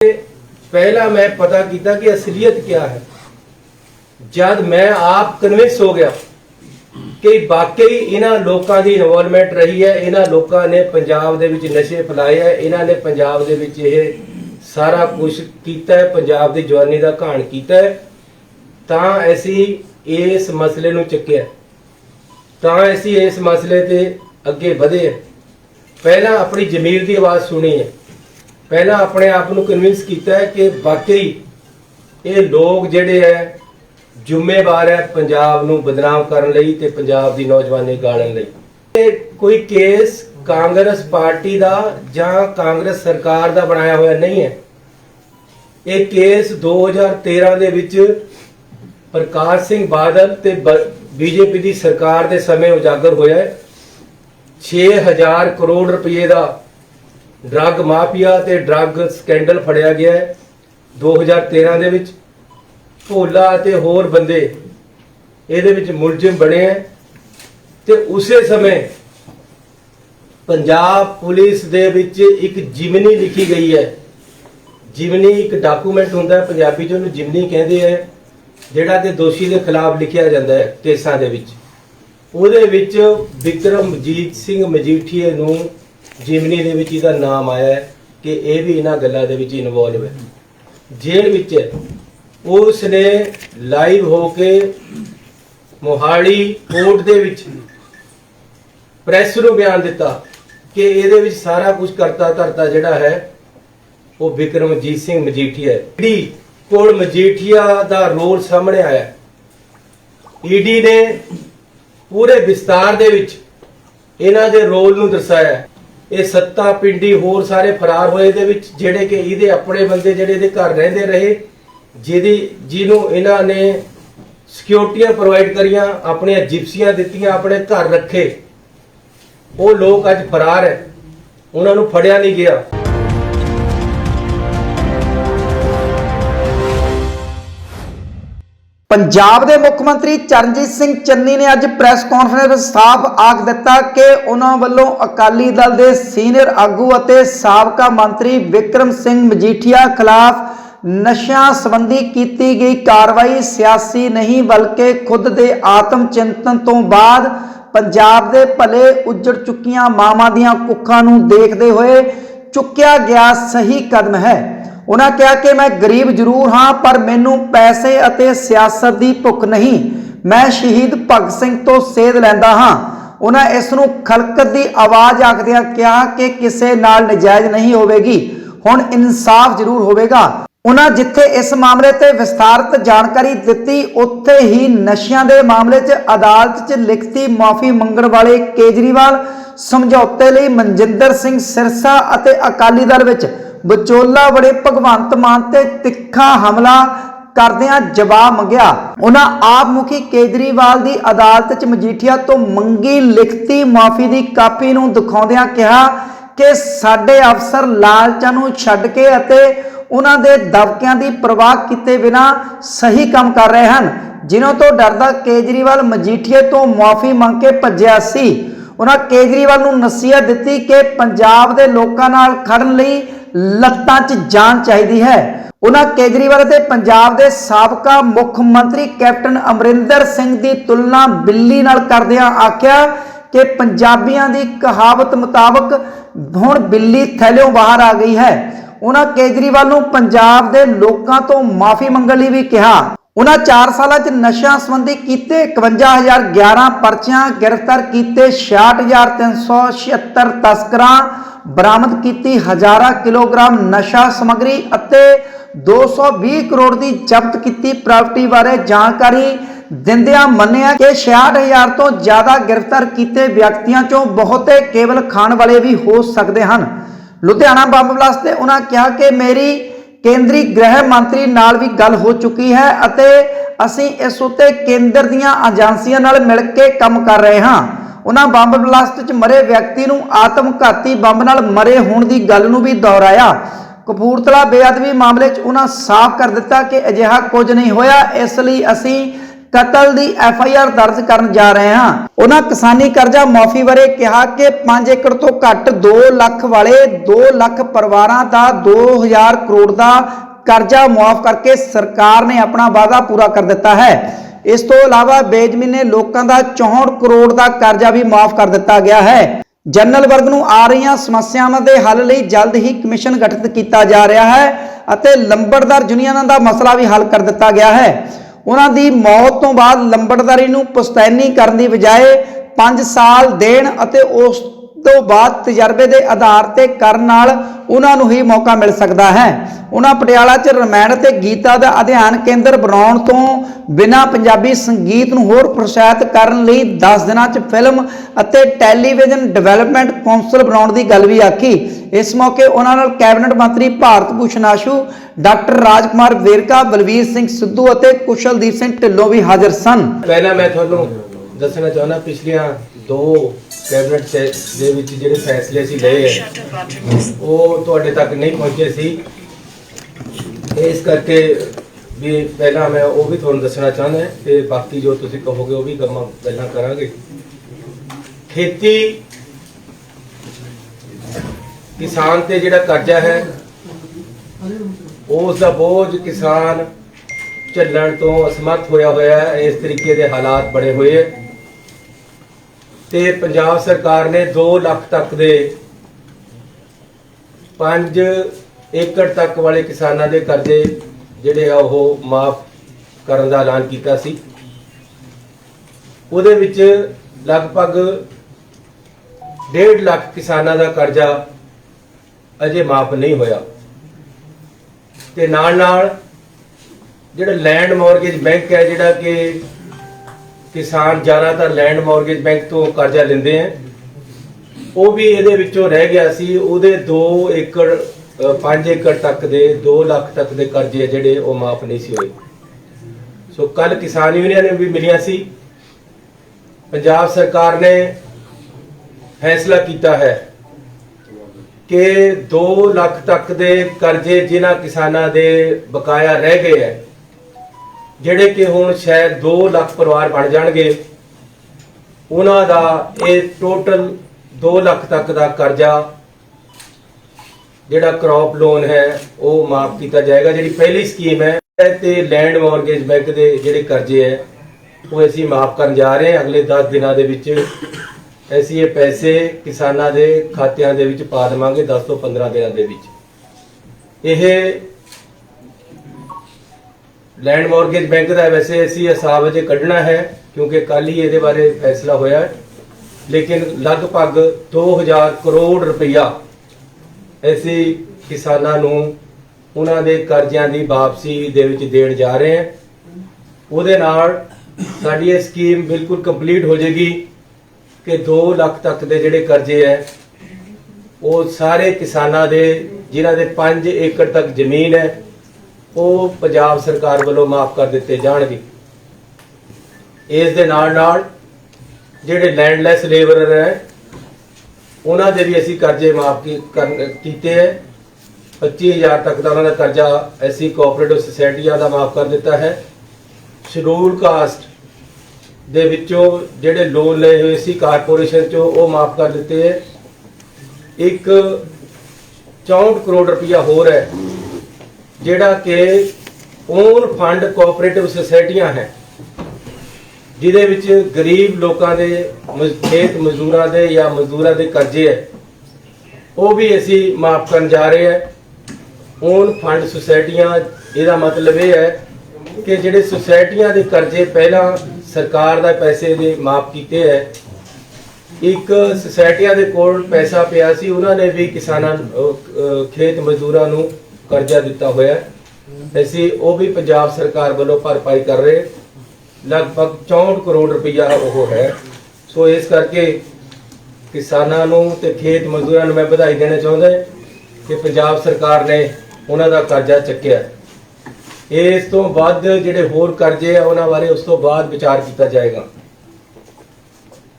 पहला मैं पता किया कि असलियत क्या है। जब मैं आप कन्विंस हो गया कि वाकई इन्हां लोकां दी इन्वॉल्वमेंट रही है, इन्हां लोकां ने पंजाब दे विच नशे फैलाए है, इन्हां ने पंजाब दे विच इह सारा कुछ कीता है, पंजाब दी जवानी दा घाण कीता है, तां असीं इस मसले नूं चुक्किया, तां असीं इस मसले ते अगे वधे। पहला अपनी जमीर की आवाज़ सुनी है, पहला अपने आप को कन्विंस किया है कि वाकई ये लोग जिहड़े है जिम्मेवार है पंजाब नूं बदनाम करन लई ते पंजाब दी नौजवानी गालण लई। ये कोई केस कांग्रेस पार्टी दा जां कांग्रेस सरकार दा बनाया होया नहीं है। ये केस 2013 दे विच प्रकाश सिंह बादल ते बीजेपी दी सरकार दे समय उजागर होया है। 6000 करोड़ रुपये का ड्रग माफिया ते ड्रग स्कैंडल फड़िया गया है 2013 दे विच। भोला ते होर बंदे इहदे विच मुलजिम बने हैं ते उसे समय पंजाब पुलिस दे विच एक जिमनी लिखी गई है। जिमनी एक डॉकूमेंट हुंदा है, पंजाबी च उहनूं जिमनी कहंदे हैं, जिहड़ा कि दोषी के खिलाफ लिखिया जाता है केसां दे विच। ਉਹਦੇ ਵਿੱਚ ਵਿਕਰਮਜੀਤ ਸਿੰਘ ਮਜੀਠੀਏ ਨੂੰ ਜਿਮਨੀ ਦੇ ਵਿੱਚ ਇਹਦਾ ਨਾਮ ਆਇਆ ਹੈ ਕਿ ਇਹ ਵੀ ਇਹਨਾਂ ਗੱਲਾਂ ਦੇ ਵਿੱਚ ਇਨਵੋਲਵ ਹੈ। ਜੇਲ੍ਹ ਵਿੱਚ ਹੈ। ਉਸ ਨੇ ਲਾਈਵ ਹੋ ਕੇ ਮੋਹਾਲੀ ਕੋਰਟ ਦੇ ਵਿੱਚ ਪ੍ਰੈਸ ਨੂੰ ਬਿਆਨ ਦਿੱਤਾ ਕਿ ਇਹਦੇ ਵਿੱਚ ਸਾਰਾ ਕੁਝ ਕਰਤਾ ਧਰਤਾ ਜਿਹੜਾ ਹੈ ਉਹ ਵਿਕਰਮਜੀਤ ਸਿੰਘ ਮਜੀਠੀਆ ਹੈ। ਈਡੀ ਕੋਲ ਮਜੀਠੀਆ ਦਾ ਰੋਲ ਸਾਹਮਣੇ ਆਇਆ। ਈਡੀ ਨੇ पूरे विस्तार दे विच इन्हां दे रोल नूं दर्शाया। ये सत्ता पिंडी होर सारे फरार होए दे विच जिहड़े कि इहदे अपने बंदे जिहड़े इहदे घर रहिंदे रहे, जिन्हों इन्हां ने सिक्योरिटियां प्रोवाइड करियां, अपनियां जिप्सियां दित्तियां, अपने घर रखे, वो लोग अज फरार है, उन्हां नूं फड़िया नहीं गया। पंजाब के मुख्य मंत्री चरणजीत सिंह चन्नी ने अज प्रैस कॉन्फ्रेंस साफ आख दिता कि उन्होंने वालों अकाली दल के सीनियर आगू और साबका मंत्री विक्रम सिंह मजीठिया खिलाफ नशा संबंधी की गई कार्रवाई सियासी नहीं बल्कि खुद के आत्म चिंतन तो बाद पंजाब के भले उजड़ चुकियां मावां दियां कुखां नूं देखते हुए चुक्या गया सही कदम है। उन्होंने कहा कि मैं गरीब जरूर हाँ पर मैनू पैसे अते सियासत की भुख नहीं, मैं शहीद भगत सिंह तो सेध लैंदा हाँ। उन्हें इस नूं खलकत की आवाज़ आखदियां कहा कि किसी नाल नजायज़ नहीं होवेगी, हुण इंसाफ जरूर होवेगा। उन्हें जिथे इस मामले ते विस्तारित जानकारी दी उत्थे ही नशियां दे मामले च अदालत च लिखती माफ़ी मंगण वाले केजरीवाल समझौते लई मनजिंदर सिंह सिरसा अते अकाली दल विच विचोला बड़े भगवंत मान ते तिखा हमला करदियां जवाब मंगिया। उन्हें आप मुखी केजरीवाल की अदालत च मजीठिया तो मंगी लिखती माफी की कापी नूं दिखाउंदियां कहा कि साडे अफसर लालचां नूं छड्ड के अते उन्हां दे दबकियां की परवाह किते बिना सही काम कर रहे हैं। जिन्हों तो डरदा केजरीवाल मजीठिया तो माफी मंग के भज्जिया सी। उन्हें केजरीवाल नूं नसीहत दित्ती कि पंजाब दे लोकां नाल खड़न लई लत्तां च जान चाहिदी है। उन्हें केजरीवाल ते पंजाब दे साबका मुख्य मंत्री कैप्टन अमरिंदर सिंह की तुलना बिल्ली नाल करदियां आख्या कि पंजाबियों की कहावत मुताबक हुण बिल्ली थैलियों बाहर आ गई है। उन्हें केजरीवाल नूं पंजाब दे लोकां तो माफी मंगण लई भी कहा। उन्हें 4 साल नशा संबंधी किए 51,011 पर्चियां, गिरफ्तार किए 66,376 तस्करां, बरामद की हजारां किलोग्राम नशा समग्री अते 220 करोड़ की जब्त की प्रॉपर्टी बारे जानकारी दिंदियां मन्निया कि 66,000 तो ज्यादा गिरफ्तार किए व्यक्तियों चों बहुते केवल खाण वाले भी हो सकते हैं। लुधियाना बंब ब्लास्ट ते उन्होंने कहा कि मेरी केंद्रीय गृह मंत्री नाल भी गल हो चुकी है अते असीं इस उत्ते केंद्र दीयां एजेंसियां नाल मिल के काम कर रहे हां। उन्होंने बंब ब्लास्ट च मरे व्यक्ति नूं आत्मघाती बंब नाल मरे होण दी गल नूं भी दोहराया। कपूरथला बेअदबी मामले च उन्होंने साफ कर दिता कि अजिहा कुछ नहीं होया, इसलिए असीं ਕਤਲ ਦੀ FIR ਦਰਜ ਕਰਨ ਜਾ ਰਹੇ ਹਾਂ। ਉਹਨਾਂ ਕਿਸਾਨੀ ਕਰਜ਼ਾ ਮਾਫੀ ਬਾਰੇ ਕਿਹਾ ਕਿ 5 ਏਕੜ ਤੋਂ ਘੱਟ 2 ਲੱਖ ਵਾਲੇ 2 ਲੱਖ ਪਰਿਵਾਰਾਂ ਦਾ 2000 ਕਰੋੜ ਦਾ ਕਰਜ਼ਾ ਮੁਆਫ ਕਰਕੇ ਸਰਕਾਰ ਨੇ ਆਪਣਾ ਵਾਅਦਾ ਪੂਰਾ ਕਰ ਦਿੱਤਾ ਹੈ। ਇਸ ਤੋਂ ਇਲਾਵਾ ਬੇਜ਼ਮੀਨੇ ਲੋਕਾਂ ਦਾ 64 ਕਰੋੜ ਦਾ ਕਰਜ਼ਾ ਵੀ ਮਾਫ ਕਰ ਦਿੱਤਾ ਗਿਆ ਹੈ। ਜਨਰਲ ਵਰਗ ਨੂੰ ਆ ਰਹੀਆਂ ਸਮੱਸਿਆਵਾਂ ਦੇ ਹੱਲ ਲਈ ਜਲਦ ਹੀ ਕਮਿਸ਼ਨ ਗਠਿਤ ਕੀਤਾ ਜਾ ਰਿਹਾ ਹੈ ਅਤੇ ਲੰਬੜਦਾਰ ਯੂਨੀਅਨਾਂ ਦਾ ਮਸਲਾ ਵੀ ਹੱਲ ਕਰ ਦਿੱਤਾ ਗਿਆ ਹੈ। ਉਹਨਾਂ ਦੀ ਮੌਤ ਤੋਂ ਬਾਅਦ ਲੰਬੜਦਾਰੀ ਨੂੰ ਪੁਸ਼ਤੈਨੀ ਕਰਨ ਦੀ ਬਜਾਏ 5 ਸਾਲ ਦੇਣ ਅਤੇ ਉਸ ਤੋਂ ਬਾਅਦ ਤਜਰਬੇ ਦੇ ਆਧਾਰ ਤੇ ਕਰਨ ਨਾਲ ਉਹਨਾਂ ਨੂੰ ਹੀ ਮੌਕਾ ਮਿਲ ਸਕਦਾ ਹੈ। ਉਹਨਾਂ ਪਟਿਆਲਾ 'ਚ ਰਮਾਇਣ ਅਤੇ ਗੀਤਾ ਦਾ ਅਧਿਐਨ ਕੇਂਦਰ ਬਣਾਉਣ ਤੋਂ ਬਿਨਾਂ ਪੰਜਾਬੀ ਸੰਗੀਤ ਨੂੰ ਹੋਰ ਪ੍ਰੋਤਸਾਹਿਤ ਕਰਨ ਲਈ 10 ਦਿਨਾਂ 'ਚ ਫਿਲਮ ਅਤੇ ਟੈਲੀਵਿਜ਼ਨ ਡਿਵੈਲਪਮੈਂਟ ਕੌਂਸਲ ਬਣਾਉਣ ਦੀ ਗੱਲ ਵੀ ਆਖੀ। ਇਸ ਮੌਕੇ ਉਹਨਾਂ ਨਾਲ ਕੈਬਨਿਟ ਮੰਤਰੀ ਭਾਰਤ ਭੂਸ਼ਣ ਆਸ਼ੂ, ਡਾਕਟਰ ਰਾਜਕੁਮਾਰ ਵੇਰਕਾ, ਬਲਵੀਰ ਸਿੰਘ ਸਿੱਧੂ ਅਤੇ ਕੁਸ਼ਲਦੀਪ ਸਿੰਘ ਢਿੱਲੋਂ ਵੀ ਹਾਜ਼ਰ ਸਨ। ਪਹਿਲਾਂ ਮੈਂ ਤੁਹਾਨੂੰ ਦੱਸਣਾ ਚਾਹੁੰਦਾ, ਪਿਛਲੀਆਂ 2 ਕੈਬਨਿਟ ਦੇ ਵਿੱਚ ਜਿਹੜੇ ਫੈਸਲੇ ਅਸੀਂ ਲਏ ਹੈ ਉਹ ਤੁਹਾਡੇ ਤੱਕ ਨਹੀਂ ਪਹੁੰਚੇ ਸੀ। ਇਸ ਕਰਕੇ ਵੀ ਪਹਿਲਾਂ ਮੈਂ ਉਹ ਵੀ ਤੁਹਾਨੂੰ ਦੱਸਣਾ ਚਾਹੁੰਦਾ ਤੇ ਬਾਕੀ ਜੋ ਤੁਸੀਂ ਕਹੋਗੇ ਉਹ ਵੀ ਕੰਮ ਪਹਿਲਾਂ ਕਰਾਂਗੇ। ਖੇਤੀ ਕਿਸਾਨ ਤੇ ਜਿਹੜਾ ਕਰਜ਼ਾ ਹੈ ਉਸ ਦਾ ਬੋਝ ਕਿਸਾਨ ਝੱਲਣ ਤੋਂ ਅਸਮਰਥ ਹੋਇਆ ਹੈ। ਇਸ ਤਰੀਕੇ ਦੇ ਹਾਲਾਤ ਬਣੇ ਹੋਏ ਹੈ ਤੇ ਪੰਜਾਬ ਸਰਕਾਰ ਨੇ 2 ਲੱਖ ਤੱਕ ਦੇ 5 ਏਕੜ ਤੱਕ ਵਾਲੇ ਕਿਸਾਨਾਂ ਦੇ ਕਰਜ਼ੇ ਜਿਹੜੇ ਆ ਉਹ ਮਾਫ ਕਰਨ ਦਾ ਐਲਾਨ ਕੀਤਾ ਸੀ। ਉਹਦੇ ਵਿੱਚ ਲਗਭਗ 1.5 ਲੱਖ ਕਿਸਾਨਾਂ ਦਾ ਕਰਜ਼ਾ ਅਜੇ ਮਾਫ ਨਹੀਂ ਹੋਇਆ ਤੇ ਨਾਲ ਜਿਹੜਾ ਲੈਂਡ ਮੌਰਗੇਜ ਬੈਂਕ ਹੈ, ਜਿਹੜਾ ਕਿ ਕਿਸਾਨ ਜ਼ਿਆਦਾਤਰ ਲੈਂਡ ਮੌਰਗੇਜ ਬੈਂਕ ਤੋਂ ਕਰਜ਼ਾ ਲੈਂਦੇ ਆ, ਉਹ ਵੀ ਇਹਦੇ ਵਿੱਚੋਂ ਰਹਿ ਗਿਆ ਸੀ। ਉਹਦੇ 5 ਏਕੜ ਤੱਕ ਦੇ 2 ਲੱਖ ਤੱਕ ਦੇ ਕਰਜ਼ੇ ਜਿਹੜੇ ਉਹ ਮਾਫ ਨਹੀਂ ਸੀ ਹੋਏ। ਸੋ ਕੱਲ ਕਿਸਾਨ ਯੂਨੀਅਨ ਵੀ ਮਿਲੀਆਂ ਸੀ। ਪੰਜਾਬ ਸਰਕਾਰ ਨੇ ਫੈਸਲਾ ਕੀਤਾ ਹੈ ਕਿ 2 ਲੱਖ ਤੱਕ ਦੇ ਕਰਜ਼ੇ ਜਿਨ੍ਹਾਂ ਕਿਸਾਨਾਂ ਦੇ ਬਕਾਇਆ ਰਹਿ ਗਏ ਹੈ, ਜਿਹੜੇ ਕਿ ਹੁਣ ਸ਼ਾਇਦ 2 ਲੱਖ ਪਰਿਵਾਰ ਬਣ ਜਾਣਗੇ, ਉਹਨਾਂ ਦਾ ਇਹ ਟੋਟਲ 2 ਲੱਖ ਤੱਕ ਦਾ ਕਰਜ਼ਾ ਜਿਹੜਾ ਕ੍ਰੌਪ ਲੋਨ ਹੈ ਉਹ ਮਾਫ ਕੀਤਾ ਜਾਏਗਾ। ਜਿਹੜੀ ਪਹਿਲੀ ਸਕੀਮ ਹੈ ਤੇ ਲੈਂਡ ਮੌਰਗੇਜ ਬੈਂਕ ਦੇ ਜਿਹੜੇ ਕਰਜ਼ੇ ਹੈ ਉਹ ਅਸੀਂ ਮਾਫ ਕਰਨ ਜਾ ਰਹੇ ਹਾਂ। ਅਗਲੇ 10 ਦਿਨਾਂ ਦੇ ਵਿੱਚ ਅਸੀਂ ਇਹ ਪੈਸੇ ਕਿਸਾਨਾਂ ਦੇ ਖਾਤਿਆਂ ਦੇ ਵਿੱਚ ਪਾ ਦੇਵਾਂਗੇ। 10 ਤੋਂ 15 ਦਿਨਾਂ ਦੇ ਵਿੱਚ ਇਹ ਲੈਂਡ ਮੌਰਗੇਜ ਬੈਂਕ ਦਾ ਵੈਸੇ ਅਸੀਂ ਹਿਸਾਬ ਅਜੇ ਕੱਢਣਾ ਹੈ ਕਿਉਂਕਿ ਕੱਲ ਹੀ ਇਹਦੇ ਬਾਰੇ ਫੈਸਲਾ ਹੋਇਆ, ਲੇਕਿਨ ਲਗਭਗ 2000 ਕਰੋੜ ਰੁਪਈਆ ਅਸੀਂ ਕਿਸਾਨਾਂ ਨੂੰ ਉਹਨਾਂ ਦੇ ਕਰਜ਼ਿਆਂ ਦੀ ਵਾਪਸੀ ਦੇ ਵਿੱਚ ਦੇਣ ਜਾ ਰਹੇ ਹਾਂ। ਉਹਦੇ ਨਾਲ ਸਾਡੀ ਇਹ ਸਕੀਮ ਬਿਲਕੁਲ ਕੰਪਲੀਟ ਹੋ ਜਾਏਗੀ ਕਿ 2 ਲੱਖ ਤੱਕ ਦੇ ਜਿਹੜੇ ਕਰਜ਼ੇ ਹੈ ਉਹ ਸਾਰੇ ਕਿਸਾਨਾਂ ਦੇ ਜਿਨ੍ਹਾਂ ਦੇ 5 ਏਕੜ ਤੱਕ ਜ਼ਮੀਨ ਹੈ ਉਹ ਪੰਜਾਬ ਸਰਕਾਰ ਵੱਲੋਂ ਮਾਫ ਕਰ ਦਿੱਤੇ ਜਾਣਗੇ। ਇਸ ਦੇ ਨਾਲ ਜਿਹੜੇ ਲੈਂਡਲੈਸ ਲੇਬਰਰ ਹੈ ਉਹਨਾਂ ਦੇ ਵੀ ਅਸੀਂ ਕਰਜ਼ੇ ਮਾਫ ਕੀਤੇ ਹੈ। 25000 ਤੱਕ ਦਾ ਉਹਨਾਂ ਦਾ ਕਰਜ਼ਾ ਅਸੀਂ ਕੋਆਪਰੇਟਿਵ ਸੁਸਾਇਟੀਆਂ ਦਾ ਮਾਫ ਕਰ ਦਿੱਤਾ ਹੈ। ਸ਼ਡਿਊਲ ਕਾਸਟ ਦੇ ਵਿੱਚੋਂ ਜਿਹੜੇ ਲੋਨ ਲਏ ਹੋਏ ਸੀ ਕਾਰਪੋਰੇਸ਼ਨ ਚੋਂ ਉਹ ਮਾਫ ਕਰ ਦਿੱਤੇ ਹੈ। ਇੱਕ 64 ਕਰੋੜ ਰੁਪਇਆ ਹੋਰ ਹੈ ਜਿਹੜਾ ਕਿ ਓਨ ਫੰਡ ਕੋਆਪਰੇਟਿਵ ਸੁਸਾਇਟੀਆਂ ਹੈ, ਜਿਹਦੇ ਵਿੱਚ ਗਰੀਬ ਲੋਕਾਂ ਦੇ ਖੇਤ ਮਜ਼ਦੂਰਾਂ ਦੇ ਜਾਂ ਮਜ਼ਦੂਰਾਂ ਦੇ ਕਰਜ਼ੇ ਹੈ, ਉਹ ਵੀ ਅਸੀਂ ਮਾਫ ਕਰਨ ਜਾ ਰਹੇ ਹਾਂ। ਓਨ ਫੰਡ ਸੁਸਾਇਟੀਆਂ, ਇਹਦਾ ਮਤਲਬ ਇਹ ਹੈ ਕਿ ਜਿਹੜੇ ਸੁਸਾਇਟੀਆਂ ਦੇ ਕਰਜ਼ੇ ਪਹਿਲਾਂ ਸਰਕਾਰ ਦਾ ਪੈਸੇ ਦੇ ਮਾਫ ਕੀਤੇ ਹੈ। ਇੱਕ ਸੁਸਾਇਟੀਆਂ ਦੇ ਕੋਲ ਪੈਸਾ ਪਿਆ ਸੀ, ਉਹਨਾਂ ਨੇ ਵੀ ਕਿਸਾਨਾਂ ਖੇਤ ਮਜ਼ਦੂਰਾਂ ਨੂੰ ਕਰਜ਼ਾ ਦਿੱਤਾ ਹੋਇਆ, ਅਸੀਂ ਉਹ ਵੀ ਪੰਜਾਬ ਸਰਕਾਰ ਵੱਲੋਂ ਭਰਪਾਈ ਕਰ ਰਹੇ। ਲਗਭਗ 64 ਕਰੋੜ ਰੁਪਈਆ ਉਹ ਹੈ। ਸੋ ਇਸ ਕਰਕੇ ਕਿਸਾਨਾਂ ਨੂੰ ਤੇ ਖੇਤ ਮਜ਼ਦੂਰਾਂ ਨੂੰ ਮੈਂ ਵਧਾਈ ਦੇਣਾ ਚਾਹੁੰਦਾ ਕਿ ਪੰਜਾਬ ਸਰਕਾਰ ਨੇ ਉਹਨਾਂ ਦਾ ਕਰਜ਼ਾ ਚੱਕਿਆ। ਇਸ ਤੋਂ ਬਾਅਦ ਜਿਹੜੇ ਹੋਰ ਕਰਜ਼ੇ ਆ ਉਹਨਾਂ ਬਾਰੇ ਉਸ ਤੋਂ ਬਾਅਦ ਵਿਚਾਰ ਕੀਤਾ ਜਾਏਗਾ।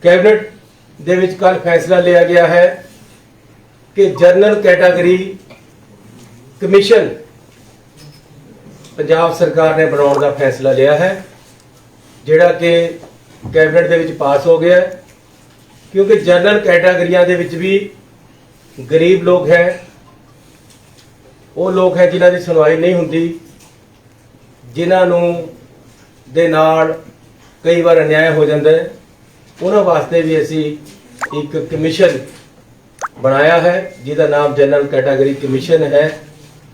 ਕੈਬਨਿਟ ਦੇ ਵਿੱਚ ਕੱਲ ਫੈਸਲਾ ਲਿਆ ਗਿਆ ਹੈ ਕਿ ਜਨਰਲ ਕੈਟਾਗਰੀ ਕਮਿਸ਼ਨ ਪੰਜਾਬ ਸਰਕਾਰ ਨੇ ਬਣਾਉਣ ਦਾ ਫੈਸਲਾ ਲਿਆ ਹੈ। ਜਿਹੜਾ ਕਿ ਕੈਬਨਿਟ ਦੇ ਵਿੱਚ ਪਾਸ ਹੋ ਗਿਆ ਹੈ। ਕਿਉਂਕਿ ਜਨਰਲ ਕੈਟਾਗਰੀਆਂ ਦੇ ਵਿੱਚ ਵੀ ਗਰੀਬ ਲੋਕ ਹੈ, ਉਹ ਲੋਕ ਹੈ ਜਿਨ੍ਹਾਂ ਦੀ ਸੁਣਵਾਈ ਨਹੀਂ ਹੁੰਦੀ, ਜਿਨ੍ਹਾਂ ਨੂੰ ਦੇ ਨਾਲ ਕਈ ਵਾਰ ਅਨਿਆਏ ਹੋ ਜਾਂਦਾ ਹੈ। ਉਹਨਾਂ ਵਾਸਤੇ ਵੀ ਅਸੀਂ ਇੱਕ ਕਮਿਸ਼ਨ ਬਣਾਇਆ ਹੈ ਜਿਹਦਾ ਨਾਮ ਜਨਰਲ ਕੈਟਾਗਰੀ ਕਮਿਸ਼ਨ ਹੈ,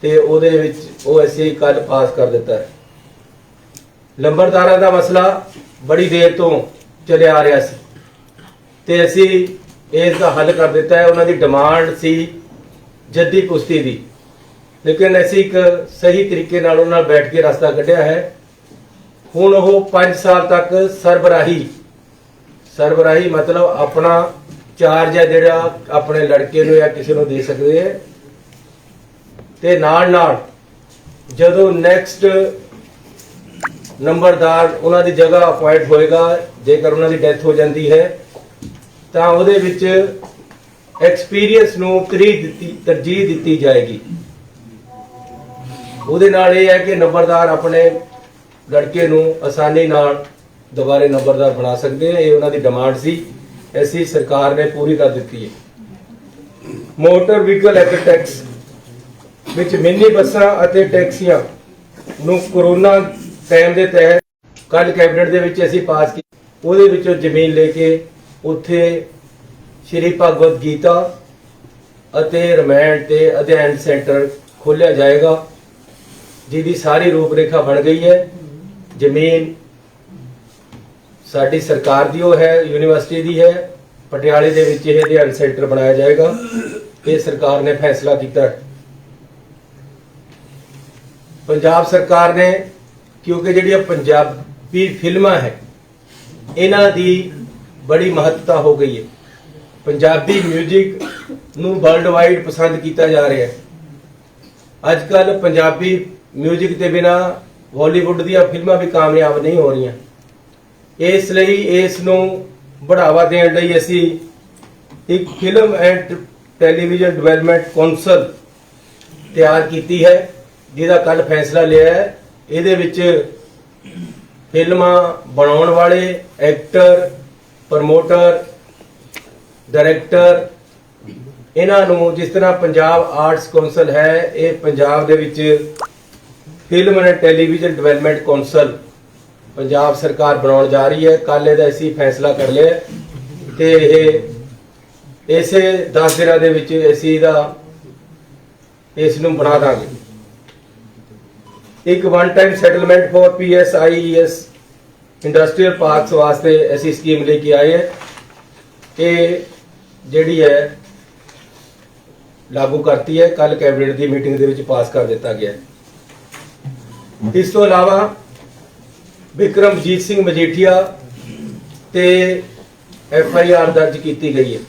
ਤੇ ਉਹਦੇ ਵਿੱਚ ਉਹ ਅਸੀਂ ਕੱਲ ਪਾਸ ਕਰ ਦਿੱਤਾ ਹੈ। ਲੰਬੜਦਾਰਾਂ ਦਾ ਮਸਲਾ ਬੜੀ ਦੇਰ ਤੋਂ ਚੱਲਿਆ ਆ ਰਿਹਾ ਸੀ ਤੇ ਅਸੀਂ ਇਸ ਦਾ ਹੱਲ ਕਰ ਦਿੱਤਾ ਹੈ। ਉਹਨਾਂ ਦੀ ਡਿਮਾਂਡ ਸੀ ਜੱਦੀ ਕੁਸ਼ਤੀ ਦੀ, ਲੇਕਿਨ ਅਸੀਂ ਇੱਕ ਸਹੀ ਤਰੀਕੇ ਨਾਲ ਉਹਨਾਂ ਨਾਲ ਬੈਠ ਕੇ ਰਸਤਾ ਕੱਢਿਆ ਹੈ। ਹੁਣ ਉਹ 5 ਸਾਲ ਤੱਕ ਸਰਬਰਾਹੀ ਮਤਲਬ ਆਪਣਾ ਚਾਰਜ ਹੈ ਜਿਹੜਾ ਆਪਣੇ ਲੜਕੇ ਨੂੰ ਜਾਂ ਕਿਸੇ ਨੂੰ ਦੇ ਸਕਦੇ ਹੈ, ਤੇ ਨਾਲ ਨਾਲ ਜਦੋਂ ਨੈਕਸਟ ਨੰਬਰਦਾਰ ਉਹਨਾਂ ਦੀ ਜਗ੍ਹਾ ਅਪਾਇੰਟ ਹੋਏਗਾ, ਜੇਕਰ ਉਹਨਾਂ ਦੀ ਡੈਥ ਹੋ ਜਾਂਦੀ ਹੈ ਤਾਂ ਉਹਦੇ ਵਿੱਚ ਐਕਸਪੀਰੀਅੰਸ ਨੂੰ ਤਰਜੀਹ ਦਿੱਤੀ ਜਾਏਗੀ। ਉਹਦੇ ਨਾਲ ਇਹ ਹੈ ਕਿ ਨੰਬਰਦਾਰ ਆਪਣੇ ਲੜਕੇ ਨੂੰ ਆਸਾਨੀ ਨਾਲ ਦੁਬਾਰੇ ਨੰਬਰਦਾਰ ਬਣਾ ਸਕਦੇ ਆ। ਇਹ ਉਹਨਾਂ ਦੀ ਡਿਮਾਂਡ ਸੀ, ਐਸੀ ਸਰਕਾਰ ਨੇ ਪੂਰੀ ਕਰ ਦਿੱਤੀ ਹੈ। ਮੋਟਰ ਵਹੀਕਲ ਐਕਟ ਟੈਕਸ ਵਿੱਚ ਮਿੰਨੀ ਬੱਸਾਂ ਅਤੇ ਟੈਕਸੀਆਂ ਨੂੰ ਕਰੋਨਾ ਟਾਈਮ ਦੇ ਤਹਿਤ ਕੱਲ ਕੈਬਨਿਟ ਦੇ ਵਿੱਚ ਅਸੀਂ ਪਾਸ ਕੀਤੀ। ਉਹਦੇ ਵਿੱਚੋਂ ਜ਼ਮੀਨ ਲੈ ਕੇ ਉੱਥੇ ਸ਼੍ਰੀ ਭਗਵਦ ਗੀਤਾ ਅਤੇ ਰਮਾਇਣ ਤੇ ਅਧਿਐਨ ਸੈਂਟਰ ਖੋਲ੍ਹਿਆ ਜਾਏਗਾ, ਜਿਹਦੀ ਸਾਰੀ ਰੂਪਰੇਖਾ ਬਣ ਗਈ ਹੈ। ਜ਼ਮੀਨ ਸਾਡੀ ਸਰਕਾਰ ਦੀ ਉਹ ਹੈ, ਯੂਨੀਵਰਸਿਟੀ ਦੀ ਹੈ। ਪਟਿਆਲੇ ਦੇ ਵਿੱਚ ਇਹ ਅਧਿਐਨ ਸੈਂਟਰ ਬਣਾਇਆ ਜਾਏਗਾ। ਇਹ ਸਰਕਾਰ ਨੇ ਫੈਸਲਾ ਕੀਤਾ ਹੈ। ਪੰਜਾਬ ਸਰਕਾਰ ਨੇ, ਕਿਉਂਕਿ ਜਿਹੜੀਆਂ ਪੰਜਾਬੀ ਫਿਲਮਾਂ ਹੈ ਇਹਨਾਂ ਦੀ ਬੜੀ ਮਹੱਤਤਾ ਹੋ ਗਈ ਹੈ। ਪੰਜਾਬੀ ਮਿਊਜ਼ਿਕ ਨੂੰ ਵਰਲਡ ਵਾਈਡ ਪਸੰਦ ਕੀਤਾ ਜਾ ਰਿਹਾ ਹੈ। ਅੱਜ ਕੱਲ ਪੰਜਾਬੀ ਮਿਊਜ਼ਿਕ ਦੇ ਬਿਨਾ ਬਾਲੀਵੁੱਡ ਦੀਆਂ ਫਿਲਮਾਂ ਵੀ ਕਾਮਯਾਬ ਨਹੀਂ ਹੋ ਰਹੀਆਂ। ਇਸ ਲਈ ਇਸ ਨੂੰ बढ़ावा देने ਲਈ ਅਸੀਂ ਇੱਕ film and television development council ਤਿਆਰ ਕੀਤੀ ਹੈ, ਜਿਹਦਾ ਕੱਲ ਫੈਸਲਾ ਲਿਆ ਹੈ। ਇਹਦੇ ਵਿੱਚ ਫਿਲਮਾਂ ਬਣਾਉਣ ਵਾਲੇ ਐਕਟਰ, ਪ੍ਰਮੋਟਰ, ਡਾਇਰੈਕਟਰ, ਇਹਨਾਂ ਨੂੰ ਜਿਸ ਤਰ੍ਹਾਂ ਪੰਜਾਬ ਆਰਟਸ ਕੌਂਸਲ ਹੈ, ਇਹ ਪੰਜਾਬ ਦੇ ਵਿੱਚ film and television development council Punjab ਸਰਕਾਰ ਬਣਾਉਣ ਜਾ ਰਹੀ ਹੈ। ਕੱਲ ਇਹਦਾ ਅਸੀਂ ਫੈਸਲਾ ਕਰ ਲਿਆ ਤੇ ਇਹ ਇਸੇ 10 ਦਿਨਾਂ ਦੇ ਵਿੱਚ ਅਸੀਂ ਇਸ ਨੂੰ ਬਣਾ ਦਾਂਗੇ। ਇੱਕ one time settlement for PSIES industrial parks ਵਾਸਤੇ ਅਸੀਂ ਸਕੀਮ ਲੈ ਕੇ ਆਏ ਹੈ। ਇਹ ਜਿਹੜੀ ਹੈ ਲਾਗੂ ਕਰਤੀ ਹੈ, ਕੱਲ ਕੈਬਨਿਟ ਦੀ ਮੀਟਿੰਗ ਦੇ ਵਿੱਚ ਪਾਸ ਕਰ ਦਿੱਤਾ ਗਿਆ। ਇਸ ਤੋਂ ਇਲਾਵਾ ਵਿਕਰਮਜੀਤ ਸਿੰਘ ਮਜੀਠੀਆ ਤੇ FIR ਦਰਜ ਕੀਤੀ ਗਈ ਹੈ।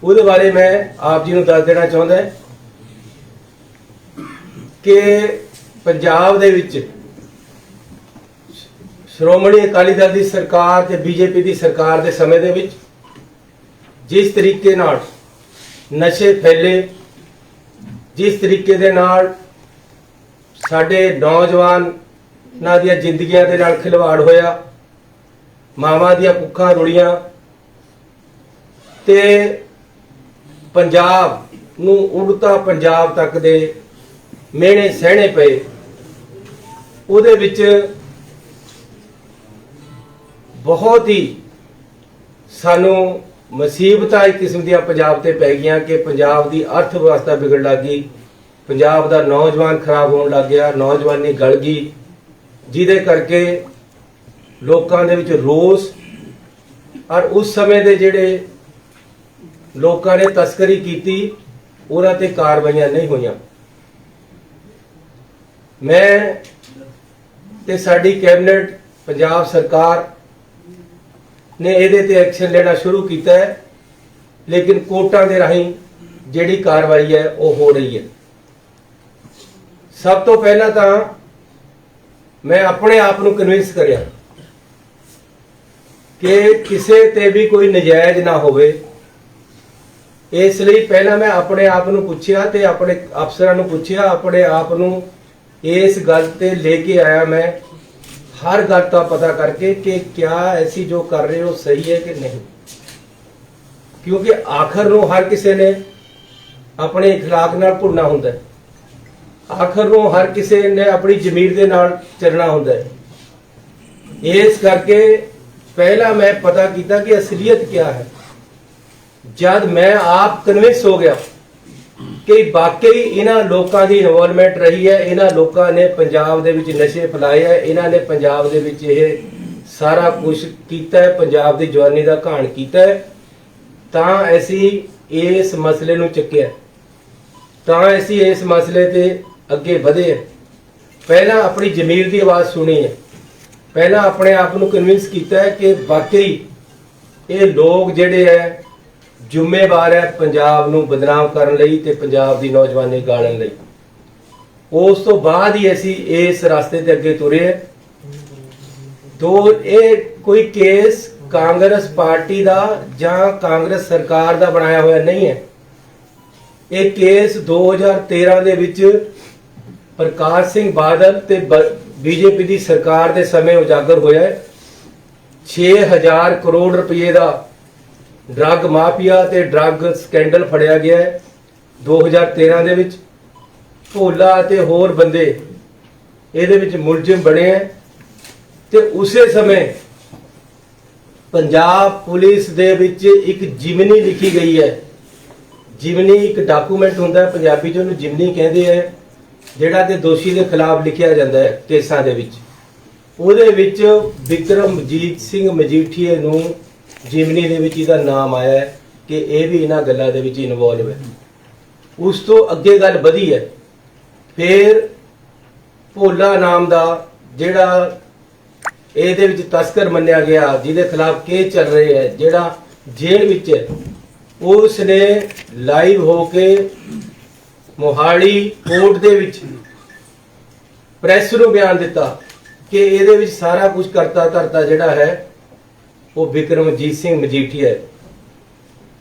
ਉਹਦੇ ਬਾਰੇ ਮੈਂ ਆਪ ਜੀ ਨੂੰ ਦੱਸ ਦੇਣਾ ਚਾਹੁੰਦਾ ਕਿ ਪੰਜਾਬ ਦੇ ਵਿੱਚ ਸ਼੍ਰੋਮਣੀ ਅਕਾਲੀ ਦਲ ਦੀ ਸਰਕਾਰ ਤੇ BJP ਦੀ ਸਰਕਾਰ ਦੇ ਸਮੇਂ ਦੇ ਵਿੱਚ ਜਿਸ ਤਰੀਕੇ ਨਾਲ ਨਸ਼ੇ ਫੈਲੇ, ਜਿਸ ਤਰੀਕੇ ਦੇ ਨਾਲ ਸਾਡੇ ਨੌਜਵਾਨਾਂ ਦੀਆਂ ਜ਼ਿੰਦਗੀਆਂ ਦੇ ਨਾਲ ਖਿਲਵਾੜ ਹੋਇਆ, ਮਾਵਾਂ ਦੀਆਂ ਕੁੱਖਾਂ ਰੁੜੀਆਂ ਤੇ ਪੰਜਾਬ ਨੂੰ ਉੜਤਾ ਪੰਜਾਬ ਤੱਕ ਦੇ ਮਿਹਣੇ ਸਹਿਣੇ ਪਏ। ਉਹਦੇ ਵਿੱਚ ਬਹੁਤ ਹੀ ਸਾਨੂੰ ਮੁਸੀਬਤਾਂ ਇੱਕ ਕਿਸਮ ਦੀਆਂ ਪੰਜਾਬ ਤੇ ਪੈ ਗਈਆਂ ਕਿ ਪੰਜਾਬ ਦੀ ਅਰਥ ਵਿਵਸਥਾ ਵਿਗੜ ਲੱਗ ਗਈ, ਪੰਜਾਬ ਦਾ ਨੌਜਵਾਨ ਖਰਾਬ ਹੋਣ ਲੱਗ ਗਿਆ, ਨੌਜਵਾਨੀ ਗਲ ਗਈ, ਜਿਹਦੇ ਕਰਕੇ ਲੋਕਾਂ ਦੇ ਵਿੱਚ ਰੋਸ ਔਰ ਉਸ ਸਮੇਂ ਦੇ ਜਿਹੜੇ ਲੋਕਾਂ ਨੇ ਤਸਕਰੀ ਕੀਤੀ ਉਹਨਾਂ ਤੇ ਕਾਰਵਾਈਆਂ ਨਹੀਂ ਹੋਈਆਂ। ਮੈਂ ਤੇ ਸਾਡੀ ਕੈਬਨਿਟ ਪੰਜਾਬ ਸਰਕਾਰ ਨੇ ਇਹਦੇ ਤੇ ਐਕਸ਼ਨ ਲੈਣਾ ਸ਼ੁਰੂ ਕੀਤਾ ਹੈ, ਲੇਕਿਨ ਕੋਰਟਾਂ ਦੇ ਰਾਹੀਂ ਜਿਹੜੀ ਕਾਰਵਾਈ ਹੈ ਉਹ ਹੋ ਰਹੀ ਹੈ। ਸਭ ਤੋਂ ਪਹਿਲਾਂ ਤਾਂ ਮੈਂ ਆਪਣੇ ਆਪ ਨੂੰ ਕਨਵਿੰਸ ਕਰਿਆ ਕਿ ਕਿਸੇ ਤੇ ਵੀ ਕੋਈ ਨਜਾਇਜ਼ ਨਾ ਹੋਵੇ। ਇਸ ਲਈ ਪਹਿਲਾਂ ਮੈਂ ਆਪਣੇ ਆਪ ਨੂੰ ਪੁੱਛਿਆ ਤੇ ਆਪਣੇ ਅਫਸਰਾਂ ਨੂੰ ਪੁੱਛਿਆ, ਆਪਣੇ ਆਪ ਨੂੰ ਇਸ ਗੱਲ ਤੇ ਲੈ ਕੇ ਆਇਆ। ਮੈਂ हर गल का पता करके कि क्या ऐसी जो कर रहे हो सही है कि नहीं, क्योंकि आखिर ਨੂੰ हर किसी ने अपने इखलाक नाल भुलना हुंदा है, आखिर ਨੂੰ हर किसी ने अपनी जमीर दे नाल चलना हुंदा है। इस करके पहला मैं पता किया कि असलियत क्या है। जब मैं आप कन्विंस हो गया कि वाकई इन्हां लोकां दी इन्वॉल्वमेंट रही है, इन्हां लोकां ने पंजाब दे विच नशे फैलाए है, इन्हां ने पंजाब दे विच ये सारा कुछ कीता है, पंजाब दी जवानी दा घाण कीता है, तां असीं इस मसले नूं चुक्किया, तां असीं इस मसले ते अगे वधे। पहला अपनी जमीर दी आवाज़ सुनी है, पहला अपने आप नूं कन्विंस कीता है कि वाकई ये लोग जिहड़े है ਜ਼ਿੰਮੇਵਾਰ है पंजाब ਨੂੰ बदनाम ਕਰਨ ਲਈ ਤੇ पंजाब ਦੀ ਨੌਜਵਾਨੀ ਗਾਲਣ ਲਈ। ਉਸ ਤੋਂ ਬਾਅਦ ਹੀ ਅਸੀਂ ਇਸ ਰਸਤੇ ਤੇ ਅੱਗੇ ਤੁਰੇ। तो ਇਹ ਕੋਈ ਕੇਸ ਕਾਂਗਰਸ ਪਾਰਟੀ ਦਾ ਜਾਂ ਕਾਂਗਰਸ ਸਰਕਾਰ ਦਾ ਬਣਾਇਆ ਹੋਇਆ ਨਹੀਂ ਹੈ। ਇਹ ਕੇਸ 2013 ਦੇ ਵਿੱਚ ਪ੍ਰਕਾਸ਼ ਸਿੰਘ ਬਾਦਲ ਤੇ ਬੀਜੇਪੀ ਦੀ ਸਰਕਾਰ ਦੇ ਸਮੇਂ ਉਜਾਗਰ ਹੋਇਆ ਹੈ। 6000 ਕਰੋੜ ਰੁਪਏ ਦਾ ਡਰੱਗ ਮਾਫੀਆ ਤੇ ਡਰੱਗ ਸਕੈਂਡਲ ਫੜਿਆ ਗਿਆ ਹੈ 2013 ਦੇ ਵਿੱਚ। ਭੋਲਾ ਤੇ ਹੋਰ ਬੰਦੇ ਇਹਦੇ ਵਿੱਚ ਮੁਲਜ਼ਮ ਬਣੇ ਹੈ ਤੇ ਉਸੇ ਸਮੇਂ ਪੰਜਾਬ ਪੁਲਿਸ ਦੇ ਵਿੱਚ ਇੱਕ ਜਿਮਨੀ ਲਿਖੀ ਗਈ ਹੈ। ਜਿਮਨੀ ਇੱਕ ਡਾਕੂਮੈਂਟ ਹੁੰਦਾ ਹੈ, ਪੰਜਾਬੀ ਚ ਉਹਨੂੰ ਜਿਮਨੀ ਕਹਿੰਦੇ ਹੈ, ਜਿਹੜਾ ਕਿ ਦੋਸ਼ੀ ਦੇ ਖਿਲਾਫ ਲਿਖਿਆ ਜਾਂਦਾ ਹੈ ਕੇਸਾਂ ਦੇ ਵਿੱਚ। ਉਹਦੇ ਵਿੱਚ ਵਿਕਰਮਜੀਤ ਸਿੰਘ ਮਜੀਠੀਏ ਨੂੰ ਜਿਮਨੀ ਦੇ ਵਿੱਚ ਇਹਦਾ ਨਾਮ ਆਇਆ ਹੈ ਕਿ ਇਹ ਵੀ ਇਹਨਾਂ ਗੱਲਾਂ ਦੇ ਵਿੱਚ ਇਨਵੋਲਵ ਹੈ। ਉਸ ਤੋਂ ਅੱਗੇ ਗੱਲ ਵਧੀ ਹੈ, ਫਿਰ ਭੋਲਾ ਨਾਮ ਦਾ ਜਿਹੜਾ ਇਹਦੇ ਵਿੱਚ ਤਸਕਰ ਮੰਨਿਆ ਗਿਆ, ਜਿਹਦੇ ਖਿਲਾਫ ਕੇਸ ਚੱਲ ਰਹੇ ਹੈ, ਜਿਹੜਾ ਜੇਲ੍ਹ ਵਿੱਚ ਹੈ, ਉਸ ਨੇ ਲਾਈਵ ਹੋ ਕੇ ਮੋਹਾਲੀ ਕੋਰਟ ਦੇ ਵਿੱਚ ਪ੍ਰੈਸ ਨੂੰ ਬਿਆਨ ਦਿੱਤਾ ਕਿ ਇਹਦੇ ਵਿੱਚ ਸਾਰਾ ਕੁਝ ਕਰਤਾ ਧਰਤਾ ਜਿਹੜਾ ਹੈ ਉਹ ਵਿਕਰਮਜੀਤ ਸਿੰਘ ਮਜੀਠੀਆ ਹੈ।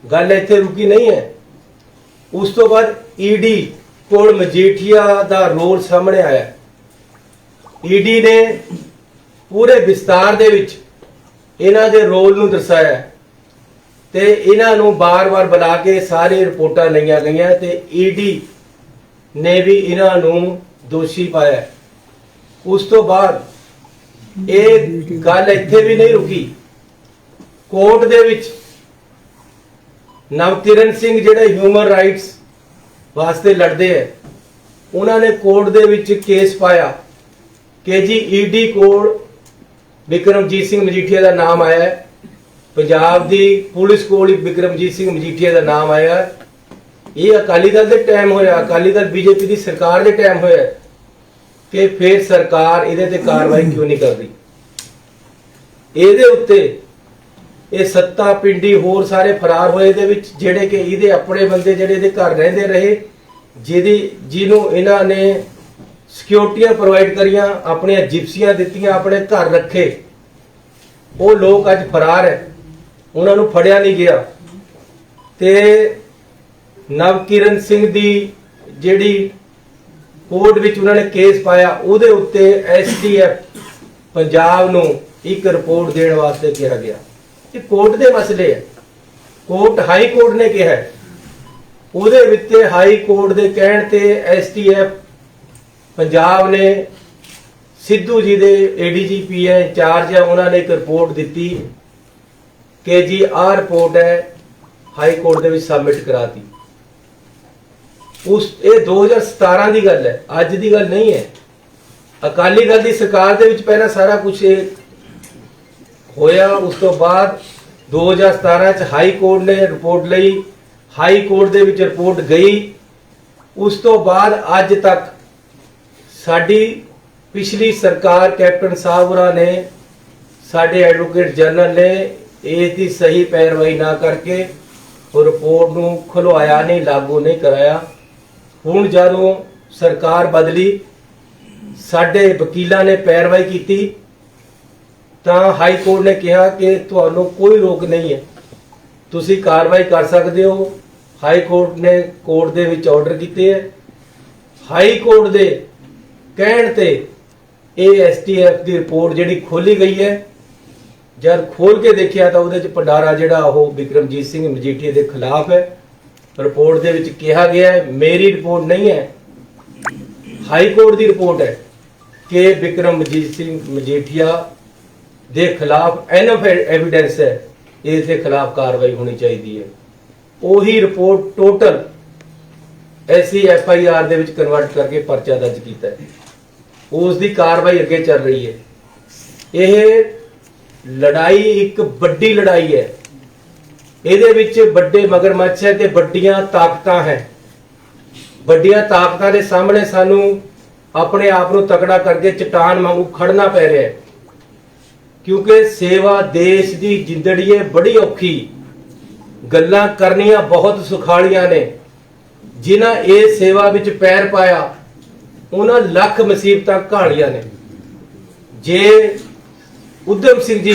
ਗੱਲ ਇੱਥੇ ਰੁਕੀ ਨਹੀਂ ਹੈ। ਉਸ ਤੋਂ ਬਾਅਦ ਈਡੀ ਕੋਲ ਮਜੀਠੀਆ ਦਾ ਰੋਲ ਸਾਹਮਣੇ ਆਇਆ। ਈਡੀ ਨੇ ਪੂਰੇ ਵਿਸਤਾਰ ਦੇ ਵਿੱਚ ਇਹਨਾਂ ਦੇ ਰੋਲ ਨੂੰ ਦਰਸਾਇਆ ਤੇ ਇਹਨਾਂ ਨੂੰ ਬਾਰ-ਬਾਰ ਬੁਲਾ ਕੇ ਸਾਰੀ ਰਿਪੋਰਟਾਂ ਲਈਆਂ ਗਈਆਂ ਤੇ ਈਡੀ ਨੇ ਵੀ ਇਹਨਾਂ ਨੂੰ ਦੋਸ਼ੀ ਪਾਇਆ। ਉਸ ਤੋਂ ਬਾਅਦ ਇਹ ਗੱਲ ਇੱਥੇ ਵੀ ਨਹੀਂ ਰੁਕੀ। ਕੋਰਟ ਦੇ ਵਿੱਚ ਨਵਕਿਰਨ ਸਿੰਘ ਜਿਹੜੇ ਹਿਊਮਨ ਰਾਈਟਸ ਵਾਸਤੇ ਲੜਦੇ ਹੈ, ਉਹਨਾਂ ਨੇ ਕੋਰਟ ਦੇ ਵਿੱਚ ਕੇਸ ਪਾਇਆ ਕਿ ਜੀ ਈਡੀ ਕੋਲ ਵਿਕਰਮਜੀਤ ਸਿੰਘ ਮਜੀਠੀਆ ਦਾ ਨਾਮ ਆਇਆ ਹੈ, ਪੰਜਾਬ ਦੀ ਪੁਲਿਸ ਕੋਲ ਵਿਕਰਮਜੀਤ ਸਿੰਘ ਮਜੀਠੀਆ ਦਾ ਨਾਮ ਆਇਆ ਹੈ। ਇਹ ਅਕਾਲੀ ਦਲ ਦੇ ਟਾਈਮ ਹੋਇਆ, ਅਕਾਲੀ ਦਲ ਬੀਜੇਪੀ ਦੀ ਸਰਕਾਰ ਦੇ ਟਾਈਮ ਹੋਇਆ ਕਿ ਫਿਰ ਸਰਕਾਰ ਇਹਦੇ ਤੇ ਕਾਰਵਾਈ ਕਿਉਂ ਨਹੀਂ ਕਰਦੀ। ਇਹਦੇ ਉੱਤੇ ਇਹ ਸੱਤਾ ਪਿੰਡੀ ਹੋਰ ਸਾਰੇ ਫਰਾਰ ਹੋਏ ਦੇ ਵਿੱਚ, ਜਿਹੜੇ ਕਿ ਇਹਦੇ ਆਪਣੇ ਬੰਦੇ ਜਿਹੜੇ ਇਹਦੇ ਘਰ ਰਹਿੰਦੇ ਰਹੇ, ਜਿਹਨੂੰ ਇਹਨਾਂ ਨੇ ਸਿਕਿਉਰਟੀਆਂ ਪ੍ਰੋਵਾਈਡ ਕਰੀਆਂ, ਆਪਣੀਆਂ ਜਿਪਸੀਆਂ ਦਿੱਤੀਆਂ, ਆਪਣੇ ਘਰ ਰੱਖੇ, ਉਹ ਲੋਕ ਅੱਜ ਫਰਾਰ ਹੈ, ਉਹਨਾਂ ਨੂੰ ਫੜਿਆ ਨਹੀਂ ਗਿਆ। ਤੇ ਨਵਕਿਰਨ ਸਿੰਘ ਦੀ ਜਿਹੜੀ ਕੋਰਟ ਵਿੱਚ ਉਹਨਾਂ ਨੇ ਕੇਸ ਪਾਇਆ, ਉਹਦੇ ਉੱਤੇ ਐਸਟੀਐਫ ਪੰਜਾਬ ਨੂੰ ਇੱਕ ਰਿਪੋਰਟ ਦੇਣ ਵਾਸਤੇ ਕਿਹਾ ਗਿਆ। ਇਹ ਕੋਰਟ ਦੇ ਮਸਲੇ ਹੈ, ਕੋਰਟ ਹਾਈ ਕੋਰਟ ਨੇ ਕਿਹਾ, ਉਹਦੇ ਵਿੱਚ ਹਾਈ ਕੋਰਟ ਦੇ ਕਹਿਣ ਤੇ ਐਸਟੀਐਫ ਪੰਜਾਬ ਨੇ ਸਿੱਧੂ ਜੀ ਦੇ ਏਡੀਜੀਪੀ ਹੈ, ਇੰਚਾਰਜ ਹੈ, ਉਹਨਾਂ ਨੇ ਇੱਕ ਰਿਪੋਰਟ ਦਿੱਤੀ ਕਿ ਜੀ ਆਹ ਰਿਪੋਰਟ ਹੈ, ਹਾਈ ਕੋਰਟ ਦੇ ਵਿੱਚ ਸਬਮਿਟ ਕਰਾਤੀ। ਇਹ 2017 ਦੀ ਗੱਲ ਹੈ, ਅੱਜ ਦੀ ਗੱਲ ਨਹੀਂ ਹੈ। ਅਕਾਲੀ ਦਲ ਦੀ ਸਰਕਾਰ ਦੇ ਵਿੱਚ ਪਹਿਲਾਂ ਸਾਰਾ ਕੁਝ ਹੋਇਆ। ਉਸ ਤੋਂ ਬਾਅਦ 2017 ਚ ਹਾਈ ਕੋਰਟ ਨੇ ਰਿਪੋਰਟ ਲਈ, ਹਾਈ ਕੋਰਟ ਦੇ ਵਿੱਚ ਰਿਪੋਰਟ ਗਈ। ਉਸ ਤੋਂ ਬਾਅਦ ਅੱਜ ਤੱਕ ਸਾਡੀ ਪਿਛਲੀ ਸਰਕਾਰ ਕੈਪਟਨ ਸਾਹਿਬ ਹੋਰਾਂ ਨੇ, ਸਾਡੇ ਐਡਵੋਕੇਟ ਜਨਰਲ ਨੇ ਇਸ ਦੀ ਸਹੀ ਪੈਰਵਾਈ ਨਾ ਕਰਕੇ ਉਹ ਰਿਪੋਰਟ ਨੂੰ ਖੁਲਵਾਇਆ ਨਹੀਂ, ਲਾਗੂ ਨਹੀਂ ਕਰਾਇਆ। ਹੁਣ ਜਦੋਂ ਸਰਕਾਰ ਬਦਲੀ, ਸਾਡੇ ਵਕੀਲਾਂ ਨੇ ਪੈਰਵਾਈ ਕੀਤੀ ਤਾਂ ਹਾਈ ਕੋਰਟ ਨੇ ਕਿਹਾ ਕਿ ਤੁਹਾਨੂੰ ਕੋਈ ਰੋਕ ਨਹੀਂ ਹੈ, ਤੁਸੀਂ ਕਾਰਵਾਈ ਕਰ ਸਕਦੇ ਹੋ। ਹਾਈ ਕੋਰਟ ਨੇ ਕੋਰਟ ਦੇ ਵਿੱਚ ਆਰਡਰ ਕੀਤੇ ਹੈ। ਹਾਈ ਕੋਰਟ ਦੇ ਕਹਿਣ ਤੇ ਇਹ ਐਸਟੀਐਫ ਦੀ ਰਿਪੋਰਟ ਜਿਹੜੀ ਖੋਲੀ ਗਈ ਹੈ, ਜਦ ਖੋਲ ਕੇ ਦੇਖਿਆ ਤਾਂ ਉਹਦੇ ਚ ਭੰਡਾਰਾ ਜਿਹੜਾ ਉਹ ਵਿਕਰਮਜੀਤ ਸਿੰਘ ਮਜੀਠੀਆ ਦੇ ਖਿਲਾਫ ਹੈ। ਰਿਪੋਰਟ ਦੇ ਵਿੱਚ ਕਿਹਾ ਗਿਆ ਹੈ, ਮੇਰੀ ਰਿਪੋਰਟ ਨਹੀਂ ਹੈ, ਹਾਈ ਕੋਰਟ ਦੀ ਰਿਪੋਰਟ ਹੈ ਕਿ ਵਿਕਰਮਜੀਤ ਸਿੰਘ ਮਜੀਠੀਆ ਦੇ ਖਿਲਾਫ ਐਨਫ ਐਵੀਡੈਂਸ ਹੈ, ਇਸ ਦੇ ਖਿਲਾਫ ਕਾਰਵਾਈ ਹੋਣੀ ਚਾਹੀਦੀ ਹੈ। ਉਹੀ ਰਿਪੋਰਟ ਟੋਟਲ SCFIR ਦੇ ਵਿੱਚ ਕਨਵਰਟ ਕਰਕੇ ਪਰਚਾ ਦਰਜ ਕੀਤਾ ਹੈ। ਉਸ ਦੀ ਕਾਰਵਾਈ ਅੱਗੇ ਚੱਲ ਰਹੀ ਹੈ। ਇਹ ਲੜਾਈ ਇੱਕ ਵੱਡੀ ਲੜਾਈ ਹੈ, ਇਹਦੇ ਵਿੱਚ ਵੱਡੇ ਮਗਰਮੱਛ ਹੈ ਤੇ ਵੱਡੀਆਂ ਤਾਕਤਾਂ ਹੈ। ਵੱਡੀਆਂ ਤਾਕਤਾਂ ਦੇ ਸਾਹਮਣੇ ਸਾਨੂੰ ਆਪਣੇ ਆਪ ਨੂੰ ਤਕੜਾ ਕਰਕੇ ਚਟਾਨ ਵਾਂਗੂ ਖੜਨਾ ਪੈ ਰਿਹਾ ਹੈ, ਕਿਉਂਕਿ ਸੇਵਾ ਦੇਸ਼ ਦੀ ਜ਼ਿੰਦੜੀ ਹੈ ਬੜੀ ਔਖੀ। ਗੱਲਾਂ ਕਰਨੀਆਂ ਬਹੁਤ ਸੁਖਾਲੀਆਂ ਨੇ, ਜਿਨ੍ਹਾਂ ਇਹ ਸੇਵਾ ਵਿੱਚ ਪੈਰ ਪਾਇਆ ਉਹਨਾਂ ਲੱਖ ਮੁਸੀਬਤਾਂ ਕਹਾਣੀਆਂ ਨੇ। ਜੇ ਉਦਮ ਸਿੰਘ ਜੀ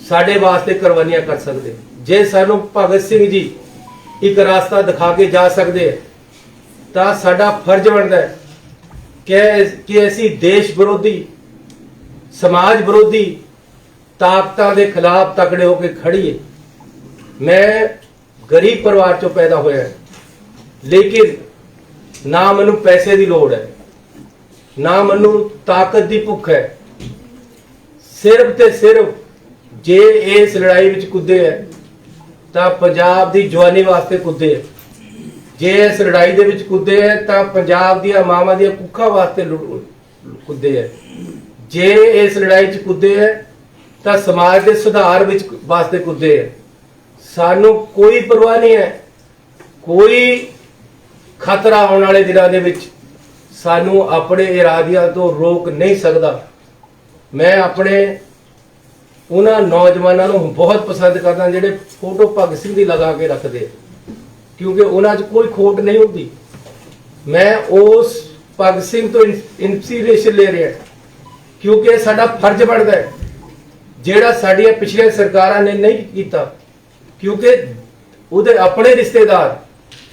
ਸਾਡੇ ਵਾਸਤੇ ਕੁਰਬਾਨੀਆਂ ਕਰ ਸਕਦੇ, ਜੇ ਸਾਨੂੰ ਭਗਤ ਸਿੰਘ ਜੀ ਇੱਕ ਰਾਸਤਾ ਦਿਖਾ ਕੇ ਜਾ ਸਕਦੇ, ਤਾਂ ਸਾਡਾ ਫਰਜ਼ ਬਣਦਾ ਹੈ ਕਿ ਅਸੀਂ ਦੇਸ਼ ਵਿਰੋਧੀ, ਸਮਾਜ ਵਿਰੋਧੀ ਤਾਕਤਾਂ ਦੇ ਖਿਲਾਫ ਤਕੜੇ ਹੋ ਕੇ ਖੜੀਏ। ਮੈਂ ਗਰੀਬ ਪਰਿਵਾਰ ਚੋਂ ਪੈਦਾ ਹੋਇਆ, ਲੇਕਿਨ ਨਾ ਮੈਨੂੰ ਪੈਸੇ ਦੀ ਲੋੜ ਹੈ, ਨਾ ਮੈਨੂੰ ਤਾਕਤ ਦੀ ਭੁੱਖ ਹੈ। ਸਿਰਫ ਤੇ ਸਿਰਫ ਜੇ ਇਸ ਲੜਾਈ ਵਿੱਚ ਕੁੱਦੇ ਹੈ ਤਾਂ ਪੰਜਾਬ ਦੀ ਜਵਾਨੀ ਵਾਸਤੇ ਕੁੱਦੇ ਹੈ। ਜੇ ਇਸ ਲੜਾਈ ਦੇ ਵਿੱਚ ਕੁੱਦੇ ਹੈ ਤਾਂ ਪੰਜਾਬ ਦੀਆਂ ਮਾਵਾਂ ਦੀਆਂ ਕੁੱਖਾਂ ਵਾਸਤੇ ਕੁੱਦੇ ਹੈ। ਜੇ ਇਸ ਲੜਾਈ 'ਚ ਕੁੱਦੇ ਹੈ ਤਾਂ ਸਮਾਜ ਦੇ ਸੁਧਾਰ ਵਿੱਚ ਵਾਸਤੇ ਕੁੱਦੇ ਹੈ। ਸਾਨੂੰ ਕੋਈ ਪਰਵਾਹ ਨਹੀਂ ਹੈ, ਕੋਈ ਖਤਰਾ ਆਉਣ ਵਾਲੇ ਦਿਨਾਂ ਦੇ ਵਿੱਚ ਸਾਨੂੰ ਆਪਣੇ ਇਰਾਦਿਆਂ ਤੋਂ ਰੋਕ ਨਹੀਂ ਸਕਦਾ। ਮੈਂ ਆਪਣੇ ਉਹਨਾਂ ਨੌਜਵਾਨਾਂ ਨੂੰ ਬਹੁਤ ਪਸੰਦ ਕਰਦਾ ਜਿਹੜੇ ਫੋਟੋ ਭਗਤ ਸਿੰਘ ਦੀ ਲਗਾ ਕੇ ਰੱਖਦੇ, ਕਿਉਂਕਿ ਉਹਨਾਂ 'ਚ ਕੋਈ ਖੋਟ ਨਹੀਂ ਹੁੰਦੀ। ਮੈਂ ਉਸ ਭਗਤ ਸਿੰਘ ਤੋਂ ਇਨਸਪੀਰੇਸ਼ਨ ਲੈ ਰਿਹਾ, ਕਿਉਂਕਿ ਸਾਡਾ ਫਰਜ਼ ਬਣਦਾ ਹੈ ਜਿਹੜਾ ਸਾਡੀਆਂ ਪਿਛਲੀਆਂ ਸਰਕਾਰਾਂ ਨੇ ਨਹੀਂ ਕੀਤਾ, ਕਿਉਂਕਿ ਉਹਦੇ ਆਪਣੇ ਰਿਸ਼ਤੇਦਾਰ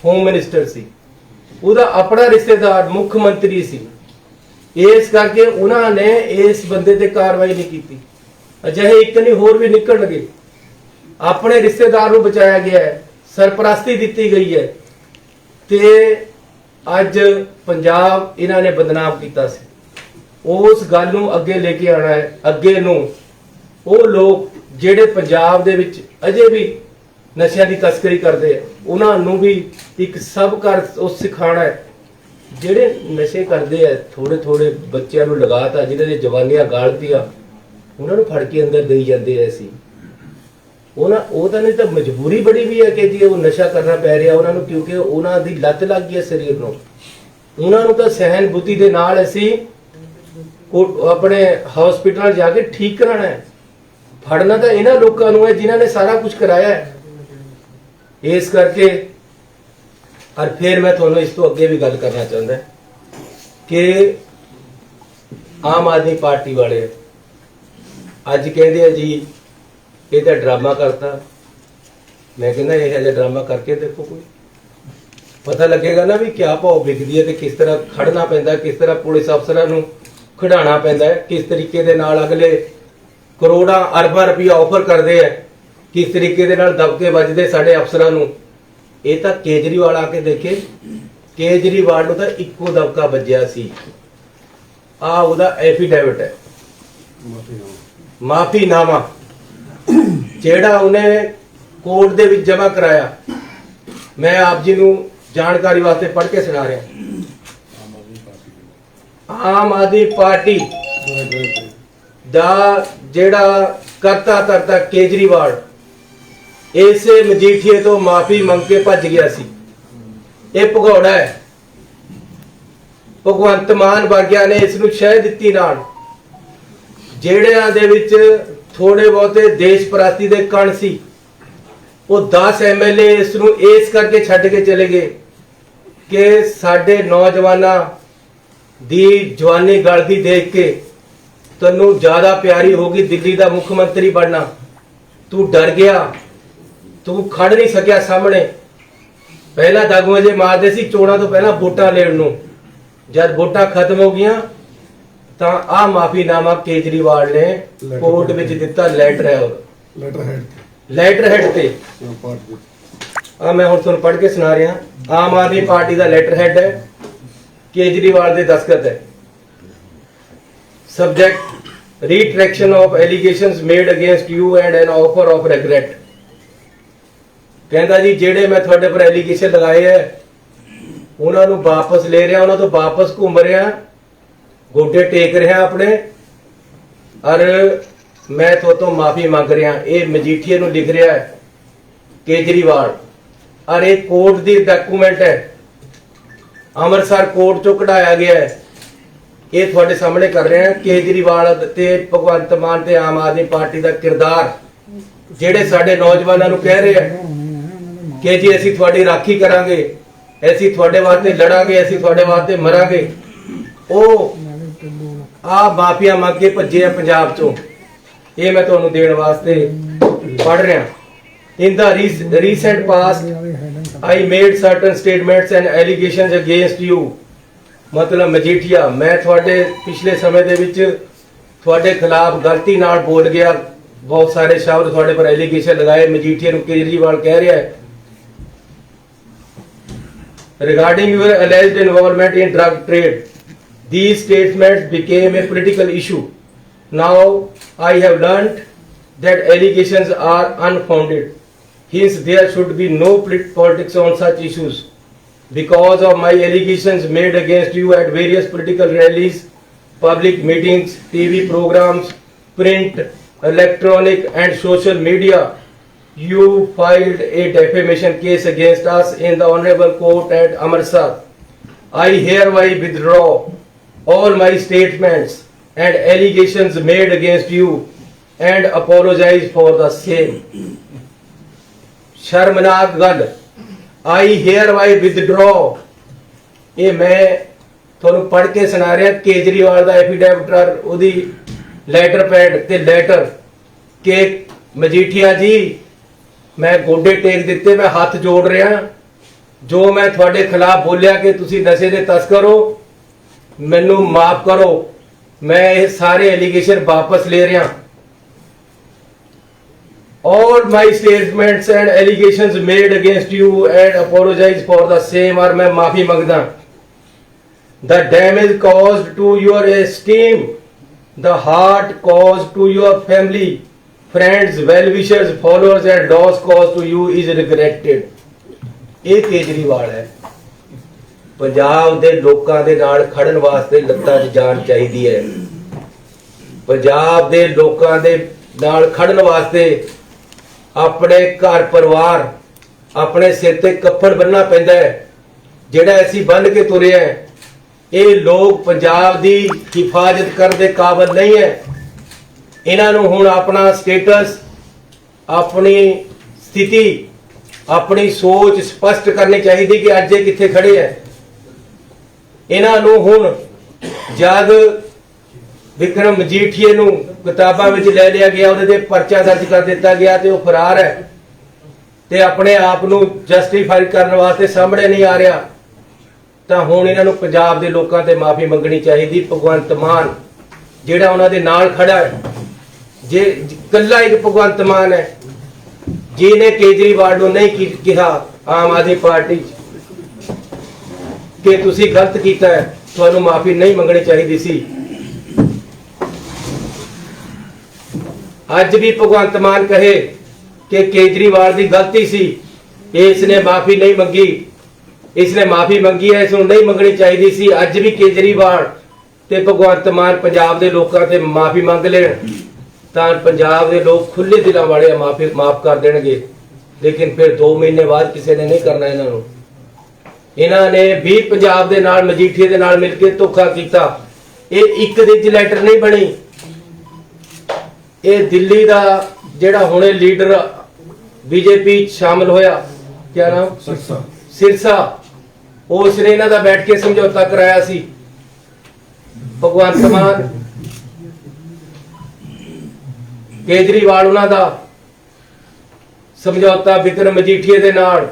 ਹੋਮ ਮਿਨਿਸਟਰ ਸੀ, ਉਹਦਾ ਆਪਣਾ ਰਿਸ਼ਤੇਦਾਰ ਮੁੱਖ ਮੰਤਰੀ ਸੀ। ਇਸ ਕਰਕੇ ਉਹਨਾਂ ਨੇ ਇਸ ਬੰਦੇ ਤੇ ਕਾਰਵਾਈ ਨਹੀਂ ਕੀਤੀ। ਅਜਿਹੇ ਇੱਕ ਨਹੀਂ ਹੋਰ ਵੀ ਨਿਕਲਣਗੇ। ਆਪਣੇ ਰਿਸ਼ਤੇਦਾਰ ਨੂੰ ਬਚਾਇਆ ਗਿਆ ਹੈ, ਸਰਪ੍ਰਸਤੀ ਦਿੱਤੀ ਗਈ ਹੈ, ਤੇ ਅੱਜ ਪੰਜਾਬ ਇਹਨਾਂ ਨੇ ਬਦਨਾਮ ਕੀਤਾ ਸੀ। ਉਸ ਗੱਲ ਨੂੰ ਅੱਗੇ ਲੈ ਕੇ ਆਉਣਾ ਹੈ। ਅੱਗੇ ਨੂੰ ਉਹ ਲੋਕ ਜਿਹੜੇ ਪੰਜਾਬ ਦੇ ਵਿੱਚ ਅਜੇ ਵੀ ਨਸ਼ਿਆਂ ਦੀ ਤਸਕਰੀ ਕਰਦੇ ਆ, ਉਹਨਾਂ ਨੂੰ ਵੀ ਇੱਕ ਸਬਕ ਉਹ ਸਿਖਾਉਣਾ ਹੈ। ਜਿਹੜੇ ਨਸ਼ੇ ਕਰਦੇ ਆ, ਥੋੜੇ ਥੋੜੇ ਬੱਚਿਆਂ ਨੂੰ ਲਗਾਤਾ, ਜਿਹਨਾਂ ਦੀ ਜਵਾਨੀਆਂ ਗਾਲਤੀਆਂ, ਉਹਨਾਂ ਨੂੰ ਫੜ ਕੇ ਅੰਦਰ ਦੇਈ ਜਾਂਦੇ ਐ। ਅਸੀਂ ਉਹ ਤਾਂ ਨਹੀਂ ਤਾਂ ਮਜਬੂਰੀ ਬੜੀ ਵੀ ਹੈ ਕਿ ਜੀ ਉਹ ਨਸ਼ਾ ਕਰਨਾ ਪੈ ਰਿਹਾ ਉਹਨਾਂ ਨੂੰ, ਕਿਉਂਕਿ ਉਹਨਾਂ ਦੀ ਲੱਤ ਲੱਗ ਗਈ ਹੈ ਸਰੀਰ ਨੂੰ। ਉਹਨਾਂ ਨੂੰ ਤਾਂ ਸਹਿਨਬੁੱਧੀ ਦੇ ਨਾਲ ਅਸੀਂ ਆਪਣੇ ਹਸਪੀਟਲ ਜਾ ਕੇ ਠੀਕ ਕਰਾਣਾ ਹੈ। ਫੜਨਾ ਤਾਂ ਇਹਨਾਂ ਲੋਕਾਂ ਨੂੰ ਹੈ ਜਿਨ੍ਹਾਂ ਨੇ ਸਾਰਾ ਕੁਝ ਕਰਾਇਆ ਹੈ। ਇਸ ਕਰਕੇ ਔਰ ਫਿਰ ਮੈਂ ਤੁਹਾਨੂੰ ਇਸ ਤੋਂ ਅੱਗੇ ਵੀ ਗੱਲ ਕਰਨਾ ਚਾਹੁੰਦਾ ਕਿ ਆਮ ਆਦਮੀ ਪਾਰਟੀ ਵਾਲੇ ਅੱਜ ਕਹਿੰਦੇ ਆ ਜੀ ਇਹ ਤਾਂ ਡਰਾਮਾ ਕਰਤਾ। ਮੈਂ ਕਹਿੰਦਾ ਇਹ ਜਿਹਾ ਡਰਾਮਾ ਕਰਕੇ ਦੇਖੋ, ਕੋਈ ਪਤਾ ਲੱਗੇਗਾ ਨਾ ਵੀ ਕਿਆ ਭਾਅ ਵਿਕਦੀ ਹੈ ਤੇ ਕਿਸ ਤਰ੍ਹਾਂ ਖੜਨਾ ਪੈਂਦਾ, ਕਿਸ ਤਰ੍ਹਾਂ ਪੁਲਿਸ ਅਫਸਰਾਂ ਨੂੰ ਖਿਡਾਉਣਾ ਪੈਂਦਾ ਹੈ, ਕਿਸ ਤਰੀਕੇ ਦੇ ਨਾਲ ਅਗਲੇ ਕਰੋੜਾਂ ਅਰਬਾਂ ਰੁਪਈਆ ਆਫਰ ਕਰਦੇ ਆ, ਕਿਸ ਤਰੀਕੇ ਦੇ ਨਾਲ ਦਬਕੇ ਵੱਜਦੇ ਸਾਡੇ ਅਫਸਰਾਂ ਨੂੰ। ਇਹ ਤਾਂ ਕੇਜਰੀਵਾਲ ਆ ਕੇ ਦੇਖੇ, ਕੇਜਰੀਵਾਲ ਨੂੰ ਤਾਂ ਇੱਕੋ ਦਬਕਾ ਵੱਜਿਆ ਸੀ। ਆ ਉਹਦਾ ਐਫੀਡੇਵਿਟ ਹੈ, ਮਾਫੀਨਾਮਾ, ਜਿਹੜਾ ਉਹਨੇ ਕੋਰਟ ਦੇ ਵਿੱਚ ਜਮ੍ਹਾਂ ਕਰਾਇਆ। ਮੈਂ ਆਪ ਜੀ ਨੂੰ ਜਾਣਕਾਰੀ ਵਾਸਤੇ ਪੜ੍ਹ ਕੇ ਸੁਣਾ ਰਿਹਾ। ਆਮ ਆਦਮੀ ਪਾਰਟੀ ਦਾ ਜਿਹੜਾ ਕਰਤਾ ਧਰਤਾ ਕੇਜਰੀਵਾਲ ਇਸੇ ਮਜੀਠੀਏ ਤੋਂ ਮਾਫੀ ਮੰਗ ਕੇ ਭੱਜ ਗਿਆ ਸੀ। ਇਹ ਭਗੌੜਾ ਹੈ। ਭਗਵੰਤ ਮਾਨ ਵਰਗਿਆਂ ਨੇ ਇਸ ਨੂੰ ਸ਼ਹਿ ਦਿੱਤੀ ਨਾਲ, ਜਿਹੜਿਆਂ ਦੇ ਵਿੱਚ ਥੋੜੇ ਬਹੁਤੇ ਦੇਸ਼ ਪ੍ਰਤੀ ਦੇ ਕਣ ਸੀ, ਉਹ 10 MLA ਇਸ ਨੂੰ ਇਸ ਕਰਕੇ ਛੱਡ ਕੇ ਚਲੇ ਗਏ ਕਿ ਸਾਡੇ ਨੌਜਵਾਨਾਂ ਦੀ ਜਵਾਨੀ ਗਲਦੀ ਦੇਖ ਕੇ ਤੈਨੂੰ ਜ਼ਿਆਦਾ ਪਿਆਰੀ ਹੋਗੀ ਦਿੱਲੀ ਦਾ ਮੁੱਖ ਮੰਤਰੀ ਬਣਨਾ, ਤੂੰ ਡਰ ਗਿਆ, ਤੂੰ ਖੜ ਨਹੀਂ ਸਕਿਆ ਸਾਹਮਣੇ। ਪਹਿਲਾਂ ਦਗਮਜੇ ਮਾਰਦੇ ਸੀ ਚੋਣਾਂ ਤੋਂ ਪਹਿਲਾਂ ਵੋਟਾਂ ਲੈਣ ਨੂੰ, ਜਦ ਵੋਟਾਂ ਖਤਮ ਹੋ ਗਈਆਂ ਤਾਂ ਆ ਮਾਫੀਨਾਮਾ ਕੇਜਰੀਵਾਲ ਨੇ ਕੋਰਟ ਵਿੱਚ ਦਿੱਤਾ, ਲੈਟਰ ਹੈ ਉਹ ਲੈਟਰ ਹੈਡ ਤੇ ਆ ਮੈਂ ਹੁਣ ਤੁਹਾਨੂੰ ਪੜ੍ਹ ਕੇ ਸੁਣਾ ਰਿਹਾ। ਆਮ ਆਦਮੀ ਪਾਰਟੀ ਦਾ ਲੈਟਰ ਹੈਡ ਹੈ, ਕੇਜਰੀਵਾਲ ਦੇ ਦਸਤਖਤ ਹੈ। Subject retraction of allegations made against you and an offer of regret। ਕਹਿੰਦਾ ਜੀ ਜਿਹੜੇ ਮੈਂ ਤੁਹਾਡੇ ਪਰ ਐਲੀਗੇਸ਼ਨ ਲਗਾਏ ਐ ਉਹਨਾਂ ਨੂੰ ਵਾਪਸ ਲੈ ਰਿਹਾ, ਉਹਨਾਂ ਤੋਂ ਵਾਪਸ ਘੁੰਮ ਰਿਹਾ, ਗੋਡੇ ਟੇਕ ਰਿਹਾ ਆਪਣੇ, ਔਰ ਮੈਂ ਤੁਹਾਡੇ ਤੋਂ ਮਾਫੀ ਮੰਗ ਰਿਹਾ। ਇਹ ਮਜੀਠੀਏ ਨੂੰ ਲਿਖ ਰਿਹਾ ਹੈ ਕੇਜਰੀਵਾਲ, ਔਰ ਇਹ ਕੋਰਟ ਦੀ ਡਾਕੂਮੈਂਟ ਹੈ, ਅੰਮ੍ਰਿਤਸਰ ਕੋਰਟ ਚੋਂ ਕਢਾਇਆ ਗਿਆ ਹੈ। ਇਹ ਤੁਹਾਡੇ ਸਾਹਮਣੇ ਕਰ ਰਹੇ ਹਾਂ। ਕੇਜਰੀਵਾਲ ਤੇ ਭਗਵੰਤ ਮਾਨ ਤੇ ਆਮ ਆਦਮੀ ਪਾਰਟੀ ਦਾ ਕਿਰਦਾਰ ਜਿਹੜੇ ਸਾਡੇ ਨੌਜਵਾਨਾਂ ਨੂੰ ਕਹਿ ਰਹੇ ਆ ਕਿ ਜੀ ਅਸੀਂ ਤੁਹਾਡੀ ਰਾਖੀ ਕਰਾਂਗੇ, ਅਸੀਂ ਤੁਹਾਡੇ ਵਾਸਤੇ ਲੜਾਂਗੇ, ਅਸੀਂ ਤੁਹਾਡੇ ਵਾਸਤੇ ਮਰਾਂਗੇ, ਉਹ ਆ ਮਾਫੀਆ ਮੰਗ ਕੇ ਭੱਜੇ ਆ ਪੰਜਾਬ ਚੋਂ। ਇਹ ਮੈਂ ਤੁਹਾਨੂੰ ਦੇਣ ਵਾਸਤੇ ਪੜ੍ਹ ਰਿਹਾ। In the recent past, I made certain statements and allegations against you। मतलब मजीठिया, मैं थोड़े पिछले समय दे विच थोड़े खिलाफ गलती नाल बोल गया, बहुत सारे शब्द थोड़े पर एलिगेशन लगाए। मजीठिया नूं केजरीवाल कह रहा है regarding your alleged involvement in drug trade, these statements became a political issue। Now I have learnt that allegations are unfounded, hence there should be no politics on such issues। Because of my allegations made against you at various political rallies, public meetings, TV programs, print, electronic and social media, you filed a defamation case against us in the Honorable Court at Amritsar। I hereby withdraw all my statements and allegations made against you and apologize for the same। शर्मनाक गल, I hereby withdraw। ये मैं ਤੁਹਾਨੂੰ ਪੜ੍ਹ ਕੇ ਸੁਣਾ ਰਿਹਾ ਕੇਜਰੀਵਾਲ ਦਾ affidavit, ਉਹਦੀ letter pad ਤੇ ਲੈਟਰ ਕਿ ਮਜੀਠੀਆ ਜੀ ਮੈਂ ਗੋਡੇ ਟੇਕ ਦਿੱਤੇ, ਮੈਂ ਹੱਥ ਜੋੜ ਰਿਹਾ, ਜੋ ਮੈਂ ਤੁਹਾਡੇ ਖਿਲਾਫ ਬੋਲਿਆ ਕਿ ਤੁਸੀਂ ਨਸ਼ੇ ਦੇ ਤਸਕਰ ਹੋ, ਮੈਨੂੰ ਮਾਫ ਕਰੋ, ਮੈਂ ਇਹ ਸਾਰੇ ਐਲੀਗੇਸ਼ਨ ਵਾਪਸ ਲੈ ਰਿਹਾ। All my statements and allegations made against you and apologize for the same। और मैं माफी मांगदा। The damage caused to your esteem, the hurt caused to your family, friends, well-wishers, followers and loss caused to you is regretted। ਇਹ ਕੇਜਰੀਵਾਲ ਹੈ। ਪੰਜਾਬ ਦੇ ਲੋਕਾਂ ਦੇ ਨਾਲ ਖੜਨ ਵਾਸਤੇ ਲੱਤਾਂ 'ਚ ਜਾਨ ਚਾਹੀਦੀ ਹੈ। ਪੰਜਾਬ ਦੇ ਲੋਕਾਂ ਦੇ ਨਾਲ ਖੜਨ ਵਾਸਤੇ ਆਪਣੇ ਘਰ ਪਰਿਵਾਰ, ਆਪਣੇ ਸਿਰ ਤੇ ਕੱਫਨ ਬੰਨਣਾ ਪੈਂਦਾ ਹੈ, ਜਿਹੜਾ ਅਸੀਂ ਬੰਨ ਕੇ ਤੁਰੇ ਆ। ਇਹ ਲੋਕ ਪੰਜਾਬ ਦੀ ਹਿਫਾਜ਼ਤ ਕਰਨ ਦੇ ਕਾਬਿਲ ਨਹੀਂ ਹੈ। ਇਹਨਾਂ ਨੂੰ ਹੁਣ ਆਪਣਾ ਸਟੇਟਸ, ਆਪਣੀ ਸਥਿਤੀ, ਆਪਣੀ ਸੋਚ ਸਪਸ਼ਟ ਕਰਨੀ ਚਾਹੀਦੀ ਕਿ ਅੱਜ ਇਹ ਕਿੱਥੇ ਖੜੇ ਹੈ। ਇਹਨਾਂ ਨੂੰ ਹੁਣ ਜਦ ਵਿਕਰਮ ਮਜੀਠੀਏ ਨੂੰ ਕਿਤਾਬਾਂ ਵਿੱਚ ਲੈ ਲਿਆ ਗਿਆ, ਉਹਦੇ ਤੇ ਪਰਚਾ ਦਰਜ ਕਰ ਦਿੱਤਾ ਗਿਆ ਤੇ ਉਹ ਫਰਾਰ ਹੈ ਤੇ ਆਪਣੇ ਆਪ ਨੂੰ ਜਸਟੀਫਾਈ ਕਰਨ ਵਾਸਤੇ ਸਾਹਮਣੇ ਨਹੀਂ ਆ ਰਿਹਾ, ਤਾਂ ਹੁਣ ਇਹਨਾਂ ਨੂੰ ਪੰਜਾਬ ਦੇ ਲੋਕਾਂ ਤੇ ਮਾਫੀ ਮੰਗਣੀ ਚਾਹੀਦੀ। ਭਗਵੰਤ ਮਾਨ ਜਿਹੜਾ ਉਹਨਾਂ ਦੇ ਨਾਲ ਖੜਾ ਹੈ, ਜੇ ਇਕੱਲਾ ਇੱਕ ਭਗਵੰਤ ਮਾਨ ਹੈ ਜਿਹਨੇ ਕੇਜਰੀਵਾਲ ਨੂੰ ਨਹੀਂ ਕਿਹਾ ਆਮ ਆਦਮੀ ਪਾਰਟੀ ਕਿ ਤੁਸੀਂ ਗਲਤ ਕੀਤਾ ਹੈ, ਤੁਹਾਨੂੰ ਮਾਫੀ ਨਹੀਂ ਮੰਗਣੀ ਚਾਹੀਦੀ ਸੀ। ਅੱਜ ਵੀ ਭਗਵੰਤ ਮਾਨ ਕਹੇ ਕਿ ਕੇਜਰੀਵਾਲ ਦੀ ਗਲਤੀ ਸੀ, ਇਸਨੇ ਮਾਫੀ ਨਹੀਂ ਮੰਗੀ, ਇਸਨੇ ਮਾਫੀ ਮੰਗੀ ਹੈ, ਇਸ ਨੂੰ ਨਹੀਂ ਮੰਗਣੀ ਚਾਹੀਦੀ ਸੀ। ਅੱਜ ਵੀ ਕੇਜਰੀਵਾਲ ਤੇ ਭਗਵੰਤ ਮਾਨ ਪੰਜਾਬ ਦੇ ਲੋਕਾਂ ਤੇ ਮਾਫੀ ਮੰਗ ਲੈਣ ਤਾਂ ਪੰਜਾਬ ਦੇ ਲੋਕ ਖੁੱਲੇ ਦਿਲਾਂ ਵਾਲੇ ਮਾਫ ਕਰ ਦੇਣਗੇ। ਲੇਕਿਨ ਫਿਰ 2 ਮਹੀਨੇ ਬਾਅਦ ਕਿਸੇ ਨੇ ਨਹੀਂ ਕਰਨਾ ਇਹਨਾਂ ਨੂੰ। ਇਹਨਾਂ ਨੇ ਵੀ ਪੰਜਾਬ ਦੇ ਨਾਲ ਮਜੀਠੀਏ ਦੇ ਨਾਲ ਮਿਲ ਕੇ ਧੋਖਾ ਕੀਤਾ। ਇਹ ਇੱਕ ਦਿਨ 'ਚ ਲੈਟਰ ਨਹੀਂ ਬਣੀ। ਇਹ ਦਿੱਲੀ ਦਾ ਜਿਹੜਾ ਹੁਣੇ ਲੀਡਰ ਬੀਜੇਪੀ ਸ਼ਾਮਲ ਹੋਇਆ, ਕਿਆ ਨਾਮ, ਸਿਰਸਾ, ਉਸਨੇ ਇਹਨਾਂ ਦਾ ਬੈਠ ਕੇ ਸਮਝੌਤਾ ਕਰਾਇਆ ਸੀ। ਭਗਵੰਤ ਮਾਨ, ਕੇਜਰੀਵਾਲ, ਉਹਨਾਂ ਦਾ ਸਮਝੌਤਾ ਵਿਕਰਮ ਮਜੀਠੀਏ ਦੇ ਨਾਲ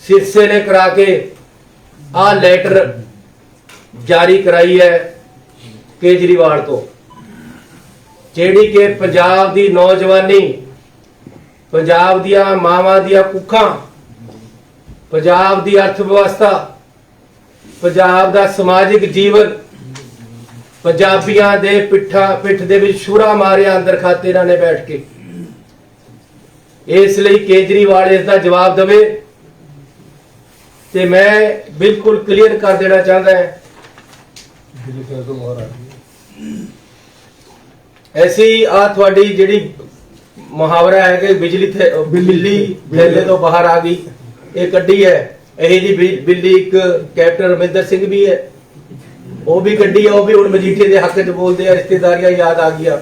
ਸਿਰਸੇ ਨੇ ਕਰਾ ਕੇ ਆਹ ਲੈਟਰ ਜਾਰੀ ਕਰਾਈ ਹੈ केजरीवाल तो, ਜਿਹੜੀ ਕਿ ਪੰਜਾਬ ਦੀ ਨੌਜਵਾਨੀ, ਪੰਜਾਬ ਦੀਆਂ ਮਾਵਾਂ ਦੀਆਂ ਕੁੱਖਾਂ, ਪੰਜਾਬ ਦੀ ਅਰਥ ਵਿਵਸਥਾ, ਪੰਜਾਬ ਦਾ ਸਮਾਜਿਕ ਜੀਵਨ, ਪੰਜਾਬੀਆਂ ਦੇ ਪਿੱਠ ਦੇ ਵਿੱਚ ਛੁਰਾ ਮਾਰਿਆ ਅੰਦਰ ਖਾਤੇ ਇਹਨਾਂ ਨੇ ਬੈਠ ਕੇ। ਇਸ ਲਈ ਕੇਜਰੀਵਾਲ ਇਸ ਦਾ ਜਵਾਬ ਦੇਵੇ। ਤੇ ਮੈਂ ਬਿਲਕੁਲ ਕਲੀਅਰ ਕਰ ਦੇਣਾ ਚਾਹੁੰਦਾ ਹੈ, ऐसी आ थोड़ी जिहड़ी मुहावरा है कि बिल्ली थैले तो बाहर आ गई, ये कड्डी है। यही जी बिल्ली एक कैप्टन रमिंदर सिंह भी है, वो भी कड्डी है, वो भी हुण मजीठे के हक च बोलते हैं। रिश्तेदारियां याद आ गया,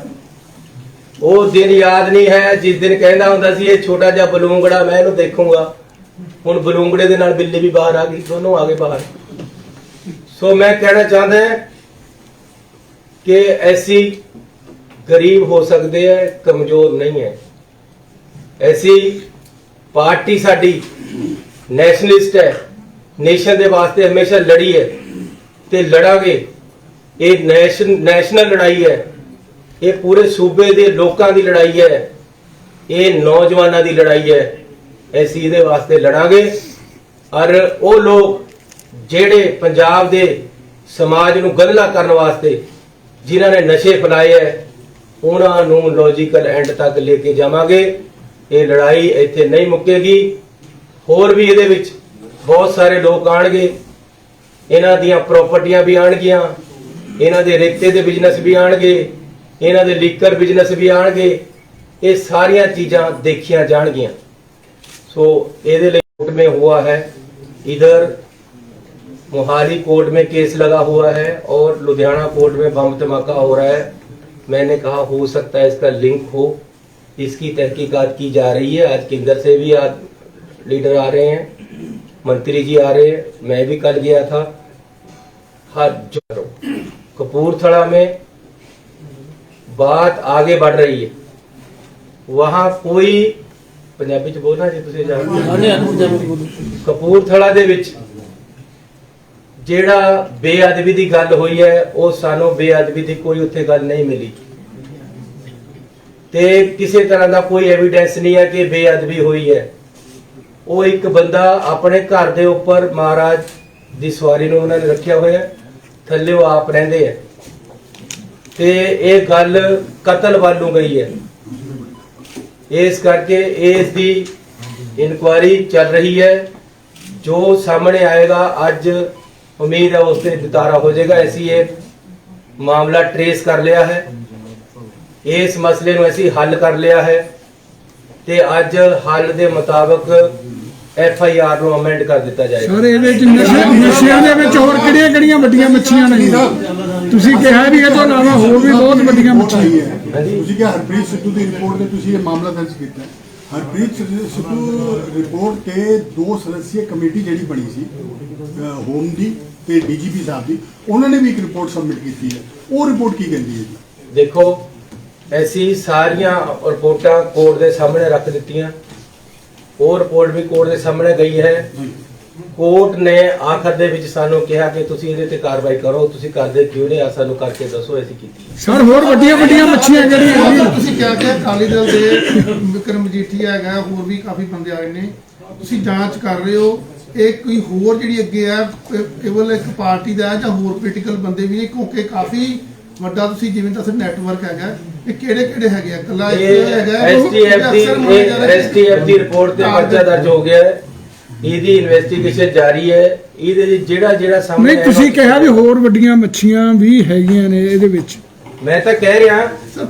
वो दिन याद नहीं है जिस दिन कहना हुंदा सी ये छोटा जिहा बलूंगड़ा मैं इहनूं देखूंगा। हुण बलूंगड़े दे नाल बिल्ली भी बाहर आ गई, दोनों आ गए बाहर। सो मैं कहना चाहता है कि ऐसी गरीब हो सकते हैं, कमजोर नहीं है। ऐसी पार्टी साडी नैशनलिस्ट है, नेशन के वास्ते हमेशा लड़ी है ते लड़ांगे। ये नैशनल लड़ाई है, ये पूरे सूबे के लोगों की लड़ाई है, ये नौजवानों की लड़ाई है। ऐसी इहदे वास्ते लड़ांगे। और वो लोग जेड़े पंजाब के समाज नूं गंधला करने वास्ते जिन्हां ने नशे फैलाए है, उन्होंने लॉजिकल एंड तक लेके जावांगे। ये लड़ाई इत्थे नहीं मुक्केगी। होर भी इहदे विच बहुत सारे लोग आउणगे, इन्हां दीयां प्रॉपर्टियां भी आउणगीਆਂ, इन्हां दे रेते दे बिजनेस भी आउणगे, इन्हां दे लीकर बिजनेस भी आउणगे। ये सारियां चीज़ां देखियां जाणगीਆਂ। सो इहदे लई कोर्ट में हुआ है, इधर मोहाली कोर्ट में केस लगा हुआ है और लुधियाना कोर्ट में बम धमाका हो रहा है। मैंने कहा हो सकता है इसका लिंक हो, इसकी तहकीकात की जा रही है। आज केंद्र से भी आज लीडर आ रहे हैं, मंत्री जी आ रहे हैं, मैं भी कल गया था। कपूरथला में बात आगे बढ़ रही है, वहां कोई पंजाबी च बोलना जी तुसीं जानदे, कपूरथला दे विच ਜਿਹੜਾ ਬੇਅਦਬੀ ਦੀ ਗੱਲ ਹੋਈ ਹੈ, ਉਹ ਸਾਨੂੰ ਬੇਅਦਬੀ ਦੀ ਕੋਈ ਉੱਥੇ ਗੱਲ ਨਹੀਂ ਮਿਲੀ ਤੇ ਕਿਸੇ ਤਰ੍ਹਾਂ ਦਾ ਕੋਈ ਐਵੀਡੈਂਸ ਨਹੀਂ ਹੈ ਕਿ ਬੇਅਦਬੀ ਹੋਈ ਹੈ। ਉਹ ਇੱਕ ਬੰਦਾ ਆਪਣੇ ਘਰ ਦੇ ਉੱਪਰ ਮਹਾਰਾਜ ਦੀ ਸਵਾਰੀ ਨੂੰ ਉਹਨਾਂ ਨੇ ਰੱਖਿਆ ਹੋਇਆ, ਥੱਲੇ ਉਹ ਆਪ ਰਹਿੰਦੇ ਹੈ ਤੇ ਇਹ ਗੱਲ ਕਤਲ ਵੱਲ ਨੂੰ ਗਈ ਹੈ। ਇਸ ਕਰਕੇ ਇਸ ਦੀ ਇਨਕੁਆਇਰੀ ਚੱਲ ਰਹੀ ਹੈ। ਜੋ ਸਾਹਮਣੇ ਆਏਗਾ ਅੱਜ उम्मीद है उससे नितारा हो जाएगा। ऐसी ये मामला ट्रेस कर लिया है, इस मसले ਨੂੰ ਅਸੀਂ हल कर लिया है ਤੇ ਅੱਜ हल ਦੇ ਮੁਤਾਬਕ FIR ਨੂੰ ਅਮੈਂਡ ਕਰ ਦਿੱਤਾ ਜਾਏਗਾ। ਸਰ ਇਹਦੇ ਵਿੱਚ ਨਸ਼ਿਆਂ ਦੇ ਵਿੱਚ ਹੋਰ ਕਿਹੜੀਆਂ ਵੱਡੀਆਂ ਮੱਛੀਆਂ ਨੇ? ਤੁਸੀਂ ਕਿਹਾ ਵੀ ਇਹ ਤੋਂ ਇਲਾਵਾ ਹੋਰ ਵੀ ਬਹੁਤ ਵੱਡੀਆਂ ਮੱਛੀਆਂ ਹੈ। ਤੁਸੀਂ ਕਿਹਾ ਹਰਪ੍ਰੀਤ ਸਿੱਧੂ ਦੀ ਰਿਪੋਰਟ ਤੇ ਤੁਸੀਂ ਇਹ ਮਾਮਲਾ ਦਰਜ ਕੀਤਾ ਹੈ। हरप्रीत सिद्धू रिपोर्ट के 2 सदस्यीय कमेटी जी बनी सी होम की DGP साहब की, उन्होंने भी एक रिपोर्ट सबमिट की है। वो रिपोर्ट की कहती है जी? देखो ऐसी सारिया रिपोर्टां कोर्ट के सामने रख दित्तियां, वो रिपोर्ट भी कोर्ट के सामने गई है। कोर्ट ने आखिर दे विच सानू कहा कि तुसीं इहदे ते कार्रवाई करो, तुसीं करदे क्यों नहीं, आ सानू करके दसो। ऐसी कीती सर होर ਵੱਡੀਆਂ ਮੱਛੀਆਂ ਜਿਹੜੀਆਂ ਤੁਸੀਂ ਕਿਹਾ ਅਕਾਲੀ ਦਲ ਦੇ ਵਿਕਰਮ ਮਜੀਠੀਆ ਹੈਗਾ, ਹੋਰ ਵੀ ਕਾਫੀ ਬੰਦੇ ਆਏ ਨੇ, ਤੁਸੀਂ ਜਾਂਚ ਕਰ ਰਹੇ ਹੋ। ਇਹ ਕੋਈ ਹੋਰ ਜਿਹੜੀ ਅੱਗੇ ਹੈ ਕੇਵਲ ਇੱਕ ਪਾਰਟੀ ਦਾ ਜਾਂ ਹੋਰ ਪੋਲੀਟੀਕਲ ਬੰਦੇ ਵੀ ਨੇ, ਕਿਉਂਕਿ ਕਾਫੀ ਵੱਡਾ ਤੁਸੀਂ ਜਿਵੇਂ ਦੱਸਿਆ ਨੈਟਵਰਕ ਹੈਗਾ। ਇਹ ਕਿਹੜੇ ਹੈਗੇ ਆ? ਕੱਲਾ ਇੱਕ ਹੈਗਾ STF ਦੀ ਰਿਪੋर्ट ਤੇ ਪਰਚਾ ਦਰਜ ਹੋ ਗਿਆ ਹੈ, ਇਹਦੀ ਇਨਵੈਸਟੀਗੇਸ਼ਨ ਜਾਰੀ ਹੈ। ਇਹਦੇ ਜਿਹੜਾ ਸਾਹਮਣੇ ਨਹੀਂ ਤੁਸੀਂ ਕਿਹਾ ਵੀ ਹੋਰ ਵੱਡੀਆਂ ਮੱਛੀਆਂ ਵੀ ਹੈਗੀਆਂ ਨੇ ਇਹਦੇ ਵਿੱਚ। मैं तो कह रहा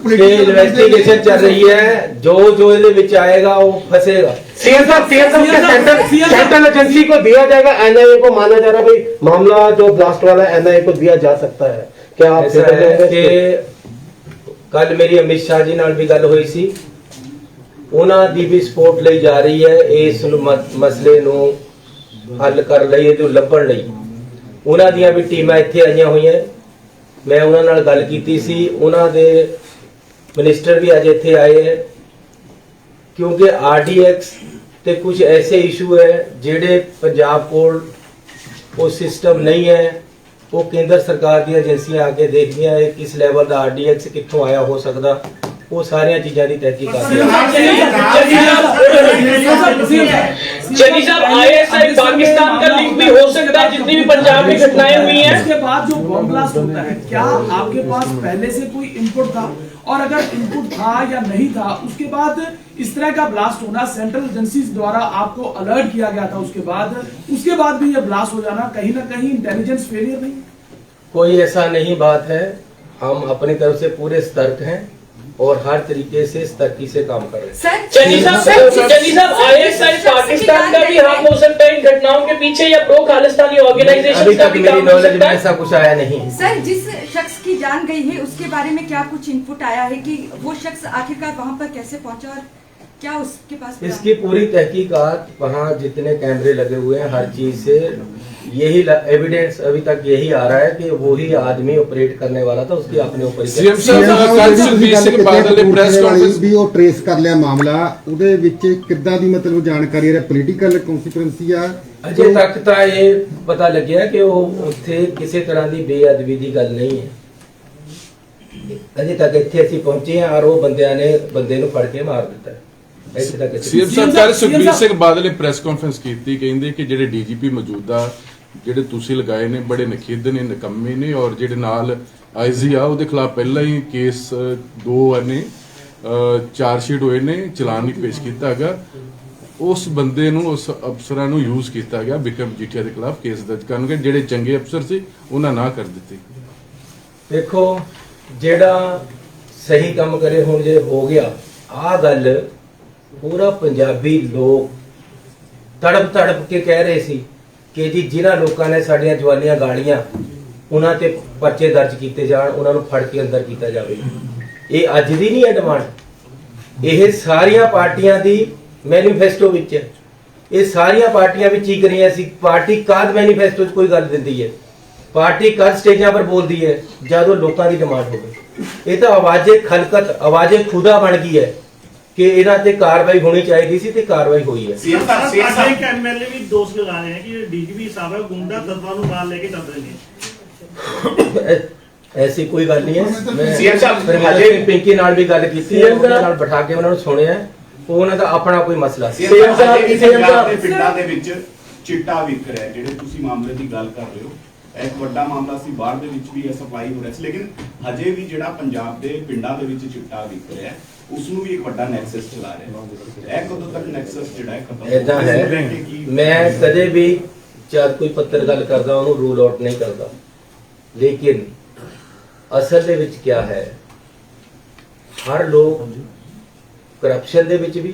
कि इन्वेस्टिगेशन चल रही है, जो ਇਹਦੇ ਵਿੱਚ आएगा वो फंसेगा। सेंट्रल एजेंसी को दिया जाएगा, NIA को माना जा रहा है भाई मामला जो ब्लास्ट वाला है NIA को दिया जा सकता है। क्या आप ऐसा है कि कल मेरी अमित शाह जी नाल भी गल हुई सी, ਉਹਨਾਂ ਦੀ ਵੀ ਸਪੋਰਟ ਲਈ ਜਾ ਰਹੀ ਹੈ ਇਸ ਮਸਲੇ ਨੂੰ ਹੱਲ ਕਰਨ ਲਈ, ਇਹਨੂੰ ਲੱਭਣ ਲਈ। ਉਹਨਾਂ ਦੀਆਂ ਵੀ ਟੀਮਾਂ ਇੱਥੇ ਆਈਆਂ ਹੋਈਆਂ। मैं उन्होंने गल की सी, उन्होंने मिनिस्टर भी अज इत्थे आए हैं, क्योंकि RDX ते कुछ ऐसे इशू है जेड़े पंजाब कोल वो सिस्टम नहीं है ਉਹ ਕੇਂਦਰ ਸਰਕਾਰ ਦੀਆਂ ਏਜੰਸੀਆਂ ਆ ਕੇ ਦੇਖਦੀਆਂ ਇਹ ਕਿਸ ਲੈਵਲ ਦਾ ਆਰਡੀਐਕਸ ਕਿੱਥੋਂ ਆਇਆ ਹੋ ਸਕਦਾ, ਉਹ ਸਾਰੀਆਂ ਚੀਜ਼ਾਂ ਦੀ ਤਹਿਕੀਕਾਤ चनी साहब आईएसआई पाकिस्तान का लिंक भी हो सकता है जितनी भी पंजाब में घटनाएं हुई हैं। उसके बाद जो बम ब्लास्ट होता है, क्या आपके पास पहले से कोई इनपुट था, और अगर इनपुट था या नहीं था, उसके बाद इस तरह का ब्लास्ट होना सेंट्रल एजेंसीज द्वारा आपको अलर्ट किया गया था, उसके बाद भी ये ब्लास्ट हो जाना कहीं ना कहीं इंटेलिजेंस फेलियर नहीं? कोई ऐसा नहीं बात है, हम अपनी तरफ से पूरे सतर्क हैं और हर तरीके से सतर्की से काम कर रहे हैं। चनी साहब आईएसआई पाकिस्तान का भी हाथ हो सकता है इन घटनाओं के पीछे, या प्रो खालिस्तानी ऑर्गेनाइजेशन अभी का तक भी मेरी काम हो नॉलेज में सकता है? ऐसा कुछ आया नहीं। सर, जिस शख्स की जान गई है उसके बारे में क्या कुछ इनपुट आया है कि वो शख्स आखिरकार वहां पर कैसे पहुंचा और क्या उसके पास इसकी पूरी तहकीकात, वहाँ जितने कैमरे लगे हुए हैं, हर चीज से यही एविडेंस अभी तक यही आ रहा है कि वही आदमी ऑपरेट करने वाला था, उसके अपने ऊपर ही ਸੀਐਮ ਸਾਹਿਬ ਕੱਲ੍ਹ ਸੁਖਬੀਰ ਸਿੰਘ ਬਾਦਲ ਨੇ ਪ੍ਰੈਸ ਕਾਨਫਰੰਸ ਵੀ ਉਹ ਟ੍ਰੇਸ ਕਰ ਲਿਆ ਮਾਮਲਾ, ਉਹਦੇ ਵਿੱਚ ਕਿੱਦਾਂ ਦੀ ਮਤਲਬ ਜਾਣਕਾਰੀ ਹੈ, ਪੋਲੀਟੀਕਲ ਕਨਸੀਕੁਐਂਸੀ ਆ ਅਜੇ ਤੱਕ ਤਾਂ ਇਹ ਪਤਾ ਲੱਗਿਆ ਕਿ ਉਹ ਉੱਥੇ ਕਿਸੇ ਤਰ੍ਹਾਂ ਦੀ ਬੇਅਦਬੀ ਦੀ ਗੱਲ ਨਹੀਂ ਹੈ। ਅਜੇ ਤੱਕ ਇੱਥੇ ਅਸੀਂ ਪਹੁੰਚੇ ਹਾਂ ਔਰ ਉਹ ਬੰਦਿਆਂ ਨੇ ਬੰਦੇ ਨੂੰ ਫੜ ਕੇ ਮਾਰ ਦਿੱਤਾ ਹੈ। ਇੱਥੇ ਤੱਕ ਸੀਐਮ ਸਾਹਿਬ ਕੱਲ੍ਹ ਸੁਖਬੀਰ ਸਿੰਘ ਬਾਦਲ ਨੇ ਪ੍ਰੈਸ ਕਾਨਫਰੰਸ ਕੀਤੀ, ਕਹਿੰਦੇ ਕਿ ਜਿਹੜੇ ਡੀਜੀਪੀ ਮੌਜੂਦਾ ਜਿਹੜੇ ਤੁਸੀਂ ਲਗਾਏ ਨੇ ਬੜੇ ਨਖਿੱਧ ਨੇ, ਨਿਕੰਮੇ ਨੇ, ਔਰ ਜਿਹੜੇ ਨਾਲ ਆਈਜੀ ਆ ਉਹਦੇ ਖਿਲਾਫ ਪਹਿਲਾਂ ਹੀ ਕੇਸ 2 ਨੇ ਚਾਰਜ ਸ਼ੀਟ ਹੋਏ ਨੇ, ਚਲਾਨ ਨਹੀਂ ਪੇਸ਼ ਕੀਤਾ ਗਿਆ, ਉਸ ਬੰਦੇ ਨੂੰ ਉਸ ਅਫਸਰਾਂ ਨੂੰ ਯੂਜ਼ ਕੀਤਾ ਗਿਆ ਵਿਕਰਮ ਮਜੀਠੀਆ ਦੇ ਖਿਲਾਫ ਕੇਸ ਦਰਜ ਕਰਨਗੇ, ਜਿਹੜੇ ਚੰਗੇ ਅਫਸਰ ਸੀ ਉਹਨਾਂ ਨਾ ਕਰ ਦਿੱਤੀ। ਦੇਖੋ ਜਿਹੜਾ ਸਹੀ ਕੰਮ ਕਰੇ ਹੁਣ ਜੇ ਹੋ ਗਿਆ ਆ ਗੱਲ, ਪੂਰਾ ਪੰਜਾਬੀ ਲੋਕ ਤੜਪ ਤੜਪ ਕੇ ਕਹਿ ਰਹੇ ਸੀ ਕਿ ਜੀ ਜਿਨ੍ਹਾਂ ਲੋਕਾਂ ਨੇ ਸਾਡੀਆਂ ਜਵਾਨੀਆਂ ਗਾਲੀਆਂ ਉਹਨਾਂ ਤੇ ਪਰਚੇ ਦਰਜ ਕੀਤੇ ਜਾਣ, ਉਹਨਾਂ ਨੂੰ ਫੜ ਕੇ ਅੰਦਰ ਕੀਤਾ ਜਾਵੇ। ਇਹ ਅੱਜ ਦੀ ਨਹੀਂ ਹੈ ਡਿਮਾਂਡ, ਇਹ ਸਾਰੀਆਂ ਪਾਰਟੀਆਂ ਦੀ ਮੈਨੀਫੈਸਟੋ ਵਿੱਚ ਹੈ। ਇਹ ਸਾਰੀਆਂ ਪਾਰਟੀਆਂ ਵਿੱਚ ਹੀ ਕਰੀਆਂ ਸੀ। ਪਾਰਟੀ ਕਦ ਮੈਨੀਫੈਸਟੋ 'ਚ ਕੋਈ ਗੱਲ ਦਿੰਦੀ ਹੈ, ਪਾਰਟੀ ਕਦ ਸਟੇਜਾਂ ਪਰ ਬੋਲਦੀ ਹੈ, ਜਦੋਂ ਲੋਕਾਂ ਦੀ ਡਿਮਾਂਡ ਹੋਵੇ। ਇਹ ਤਾਂ ਆਵਾਜ਼ੇ ਖਲਕਤ, ਆਵਾਜ਼ੇ ਖੁਦਾ ਬਣ ਗਈ ਹੈ ਕਿ ਇਹਨਾਂ ਤੇ ਕਾਰਵਾਈ ਹੋਣੀ ਚਾਹੀਦੀ ਸੀ ਤੇ ਕਾਰਵਾਈ ਹੋਈ ਹੈ। एक एमएलए भी दोष लगा रहे हैं कि डीजीपी साहब है गुंडा तत्वां ਨੂੰ ਨਾਲ ਲੈ ਕੇ ਚੱਲ ਰਹੇ ਨੇ। ਐਸੀ ਕੋਈ ਗੱਲ ਨਹੀਂ ਹੈ। ਮੈਂ ਹਜੇ ਪਿੰਕੀ ਨਾਲ ਵੀ ਗੱਲ ਕੀਤੀ ਹੈ, ਉਹਨਾਂ ਨਾਲ ਬਿਠਾ ਕੇ ਉਹਨਾਂ ਨੂੰ ਸੁਣਿਆ, ਉਹ ਉਹਨਾਂ ਦਾ ਆਪਣਾ ਕੋਈ ਮਸਲਾ ਸੀ। ਪੰਜਾਬ ਦੇ ਪਿੰਡਾਂ ਦੇ ਵਿੱਚ ਚਿੱਟਾ ਵਿਕ ਰਿਹਾ, ਜਿਹੜੇ ਤੁਸੀਂ ਮਾਮਲੇ ਦੀ ਗੱਲ ਕਰ ਰਹੇ ਹੋ, ਇੱਕ ਵੱਡਾ ਮਾਮਲਾ ਸੀ, ਬਾਹਰ ਦੇ ਵਿੱਚ ਵੀ ਇਹ ਸਪਲਾਈ ਹੋ ਰਿਹਾ ਸੀ, ਲੇਕਿਨ ਹਜੇ ਵੀ ਜਿਹੜਾ ਪੰਜਾਬ ਦੇ ਪਿੰਡਾਂ ਦੇ ਵਿੱਚ ਚਿੱਟਾ ਵਿਕ ਰਿਹਾ ਉਸ ਨੂੰ ਵੀ ਇੱਕ ਵੱਡਾ ਨੈਕਸਸ ਚਲਾ ਰਿਹਾ। ਇਹ ਕਦੋਂ ਤੱਕ ਨੈਕਸਸ ਜਿਹੜਾ ਹੈ ਖਤਮ ਏਦਾਂ ਹੈ, ਮੈਂ ਕਦੇ ਵੀ ਜਦ ਕੋਈ ਪੱਤਰ ਗੱਲ ਕਰਦਾ ਉਹਨੂੰ ਰੂਲ ਆਊਟ ਨਹੀਂ ਕਰਦਾ, ਲੇਕਿਨ ਅਸਲ ਦੇ ਵਿੱਚ ਕੀ ਹੈ, ਹਰ ਲੋਕ ਕਰਪਸ਼ਨ ਦੇ ਵਿੱਚ ਵੀ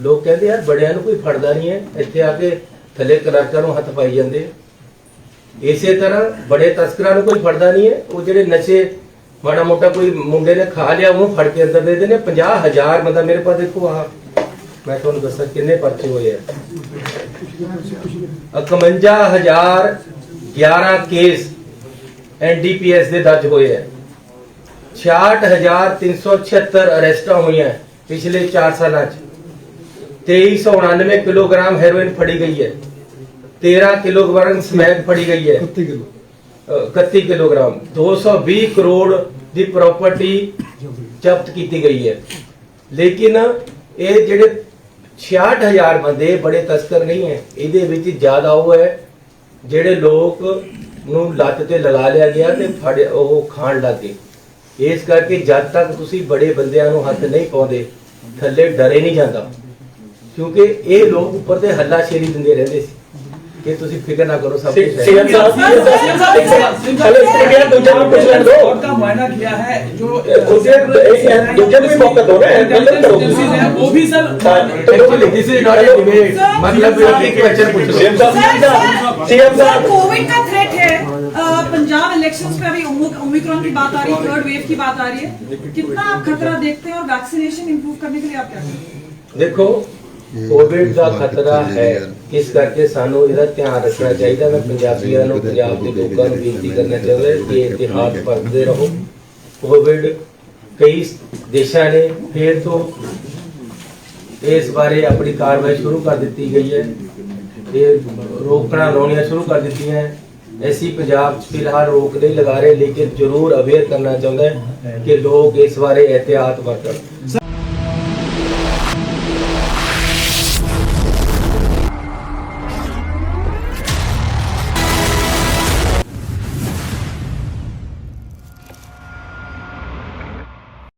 ਲੋਕ ਕਹਿੰਦੇ ਯਾਰ ਬੜਿਆਂ ਨੂੰ ਕੋਈ ਫੜਦਾ ਨਹੀਂ ਹੈ, ਇੱਥੇ ਆ ਕੇ ਥੱਲੇ ਕਲਰਕਾਂ ਨੂੰ ਹੱਥ ਪਾਈ ਜਾਂਦੇ। ਇਸੇ ਤਰ੍ਹਾਂ ਬੜੇ ਤਸਕਰਾਂ ਨੂੰ ਕੋਈ ਫੜਦਾ ਨਹੀਂ ਹੈ, ਉਹ ਜਿਹੜੇ ਨਸ਼ੇ ਮਾੜਾ ਮੋਟਾ ਕੋਈ ਮੁੰਡੇ ਨੇ ਖਾ ਲਿਆ ਉਹਨੂੰ ਫੜ ਕੇ ਅੰਦਰ ਦੇ ਦਿੰਦੇ। 50,000 ਬੰਦਾ ਮੇਰੇ ਪਾਸ ਦੇਖੋ, ਆਹ ਮੈਂ ਤੁਹਾਨੂੰ ਦੱਸਾਂ ਕਿੰਨੇ ਪਰਚੇ ਹੋਏ ਆ, 51,011 ਕੇਸ ਐਨਡੀਪੀਐਸ ਦੇ ਦਰਜ ਹੋਏ ਆ, 66,376 ਅਰੈਸਟਾਂ ਹੋਈਆਂ ਪਿਛਲੇ 4 ਸਾਲਾਂ 'ਚ, 2399 ਕਿਲੋਗ੍ਰਾਮ ਹੈਰੋਇਨ ਫੜੀ ਗਈ ਹੈ, 13 ਕਿਲੋਗ੍ਰਾਮ ਸਮੈਕ ਫੜੀ ਗਈ ਹੈ, 31 ਕਿਲੋਗ੍ਰਾਮ, 220 ਕਰੋੜ ਦੀ ਪ੍ਰਾਪਰਟੀ ਜ਼ਬਤ ਕੀਤੀ ਗਈ ਹੈ। ਲੇਕਿਨ ਇਹ ਜਿਹੜੇ 66,000 ਬੰਦੇ ਬੜੇ ਤਸਕਰ ਨਹੀਂ ਹੈ, ਇਹਦੇ ਵਿੱਚ ਜ਼ਿਆਦਾ ਉਹ ਹੈ ਜਿਹੜੇ ਲੋਕ ਨੂੰ ਲੱਤ ਤੇ ਲਗਾ ਲਿਆ ਗਿਆ ਤੇ ਫੜੇ ਉਹ ਖਾਣ ਲੱਗੇ। ਇਸ ਕਰਕੇ ਜਦ ਤੱਕ ਤੁਸੀਂ ਬੜੇ ਬੰਦਿਆਂ ਨੂੰ ਹੱਥ ਨਹੀਂ ਪਾਉਂਦੇ ਥੱਲੇ ਡਰੇ ਨਹੀਂ ਜਾਂਦਾ, ਕਿਉਂਕਿ ਇਹ ਲੋਕ ਉੱਪਰ ਤੇ ਹੱਲਾਸ਼ੇਰੀ ਦਿੰਦੇ ਰਹਿੰਦੇ ਸੀ कि तुसी फिक्र ना करो, सब कुछ का मुआयना किया है जो दूसरे भी मौका दो ना, वो भी sir this is not a debate, मतलब एक क्वेश्चन पूछ लो। सर, कोविड का थ्रेट है, पंजाब इलेक्शंस पे अभी ओमिक्रॉन की बात आ रही है, 3rd वेव की बात आ रही है, कितना आप खतरा देखते हैं और वैक्सीनेशन इंप्रूव करने के लिए आप क्या करेंगे? देखो कोविड का खतरा है, इस करके सानू ਇਹਦਾ ਧਿਆਨ ਰੱਖਣਾ ਚਾਹੀਦਾ। मैं ਪੰਜਾਬੀਆਂ ਨੂੰ, ਪੰਜਾਬ ਦੇ ਲੋਕਾਂ ਨੂੰ ਬੇਨਤੀ ਕਰਨਾ ਚਾਹੁੰਦਾ ਕਿ ਇਤਿਹਾਸ ਪੜ੍ਹਦੇ ਰਹੋ। ਕੋਵਿਡ ਕਈ ਦੇਸ਼ਾਂ ਨੇ ਫਿਰ ਤੋਂ ਇਸ ਬਾਰੇ ਆਪਣੀ ਕਾਰਵਾਈ ਸ਼ੁਰੂ ਕਰ ਦਿੱਤੀ ਗਈ ਹੈ, ਇਹ ਰੋਕਣਾ ਲਾਉਣੀਆਂ ਸ਼ੁਰੂ ਕਰ ਦਿੱਤੀਆਂ ਹੈ। ऐसी पंजाब च फिलहाल रोक नहीं लगा रहे, लेकिन जरूर अवेयर करना चाहता है कि लोग इस बारे एहतियात बरतन।